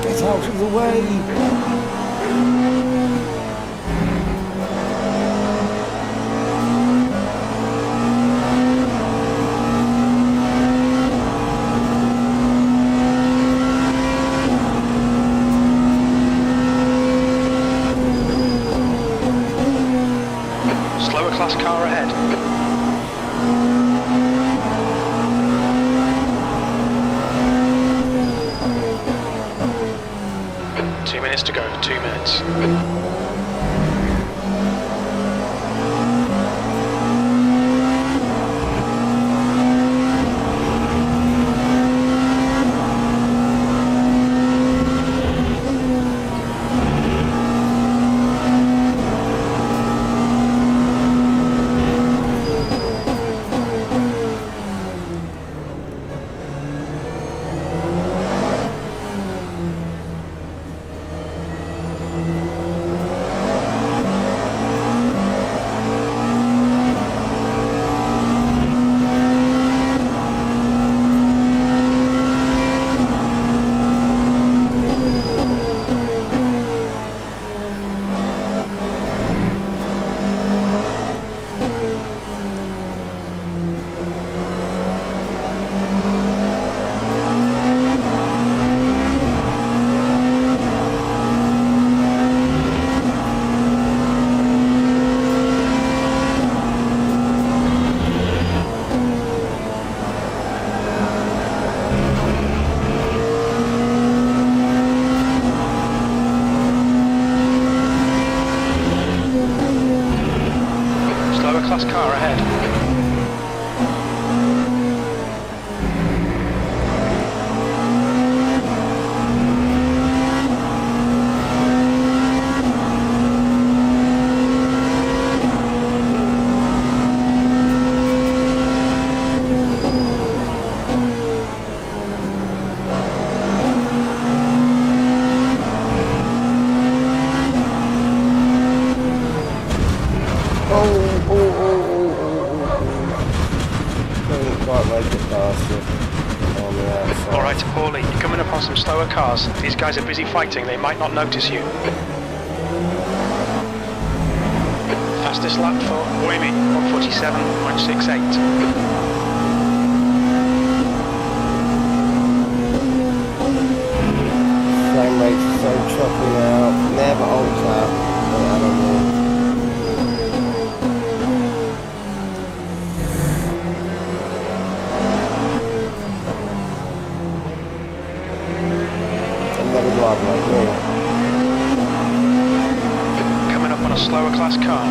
Get out of the way! Class car ahead. Two minutes to go, 2 minutes. Class car ahead. some slower cars. These guys are busy fighting, they might not notice you. Fastest lap for Boemi, 147.68. Frame rate's so choppy now, never holds out. Coming up on a slower class car.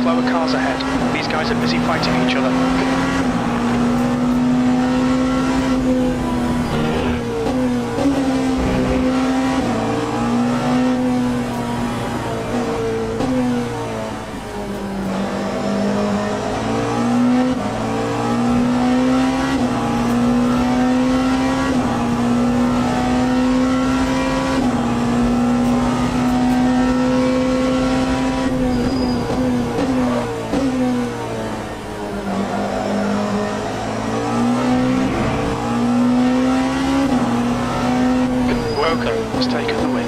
Slower cars ahead. These guys are busy fighting each other. Has taken the win.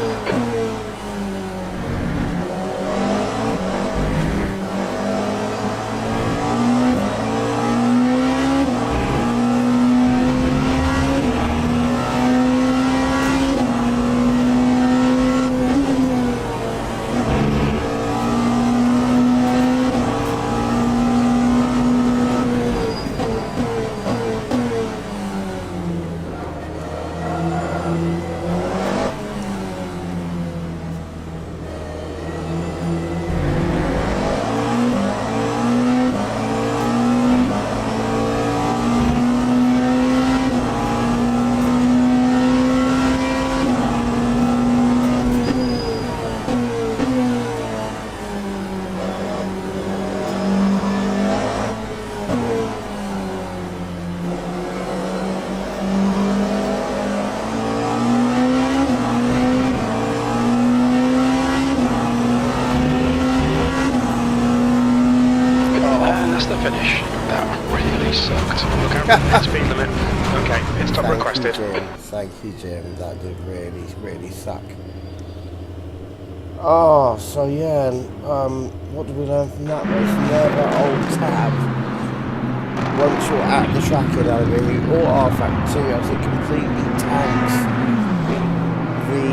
Finish. That really sucked. Look out for the speed limit. Okay, pit stop requested. Thank you, Jim. That did really suck. Oh, so yeah, what did we learn from that race? Never old tab. Once you're at the track in LMU or R-Factor 2, as it completely tanks the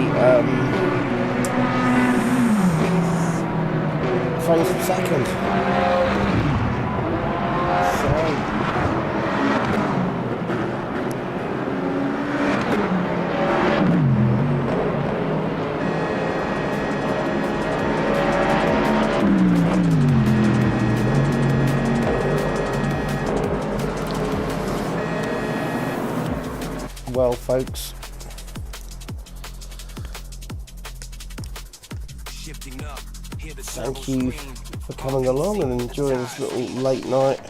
frames per second. Well, folks, thank you for coming along and enjoying this little late night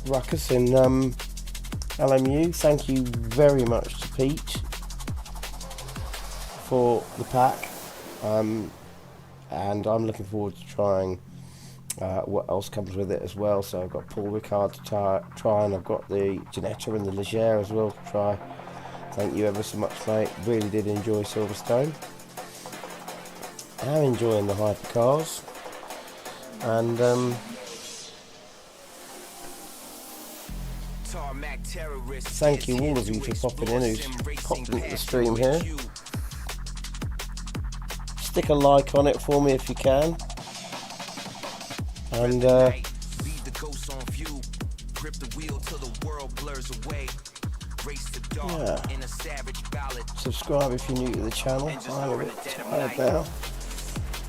ruckus in LMU. Thank you very much to Peach for the pack, and I'm looking forward to trying what else comes with it as well. So I've got Paul Ricard to try, and I've got the Ginetta and the Leger as well to try. Thank you ever so much, mate. Really did enjoy Silverstone. I'm enjoying the hypercars, and thank you all of you for popping in who's popped into the stream here. Stick a like on it for me if you can, and yeah, subscribe if you're new to the channel. I'm a bit tired now.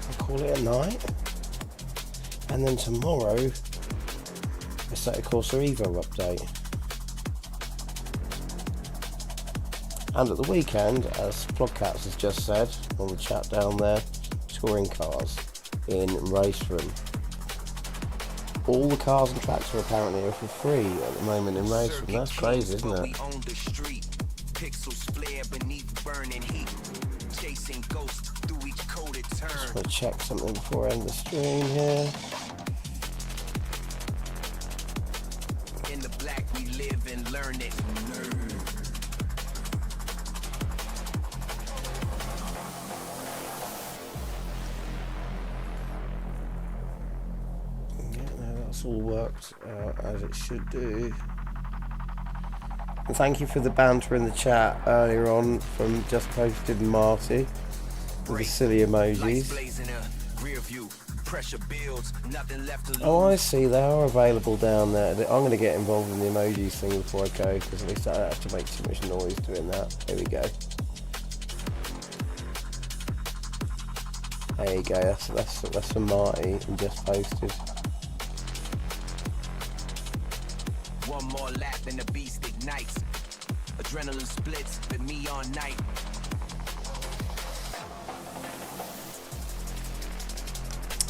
I'll call it a night, and then tomorrow Assetto Corsa Evo update. And at the weekend, as Plodcats has just said on the chat down there, touring cars in Race Room. All the cars and tracks are apparently for free at the moment in Race Room. That's crazy, isn't it? Just want to check something before I end the stream here. In the black we live and learn it. All worked as it should do. And thank you for the banter in the chat earlier on from Just Posted and Marty with the silly emojis. Oh, I see, they are available down there. I'm going to get involved in the emojis thing before I go, because at least I don't have to make too much noise doing that. Here we go. There you go, that's from Marty and Just Posted. One more lap and the beast ignites. Adrenaline splits with me all night.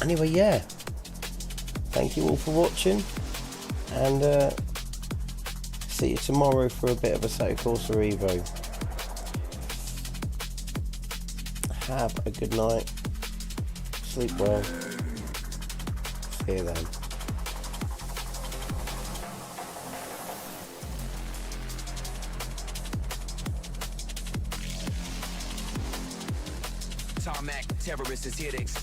Anyway, yeah. Thank you all for watching. And see you tomorrow for a bit of Assetto Corsa Evo. Have a good night. Sleep well. See you then. Tarmac terrorists is here to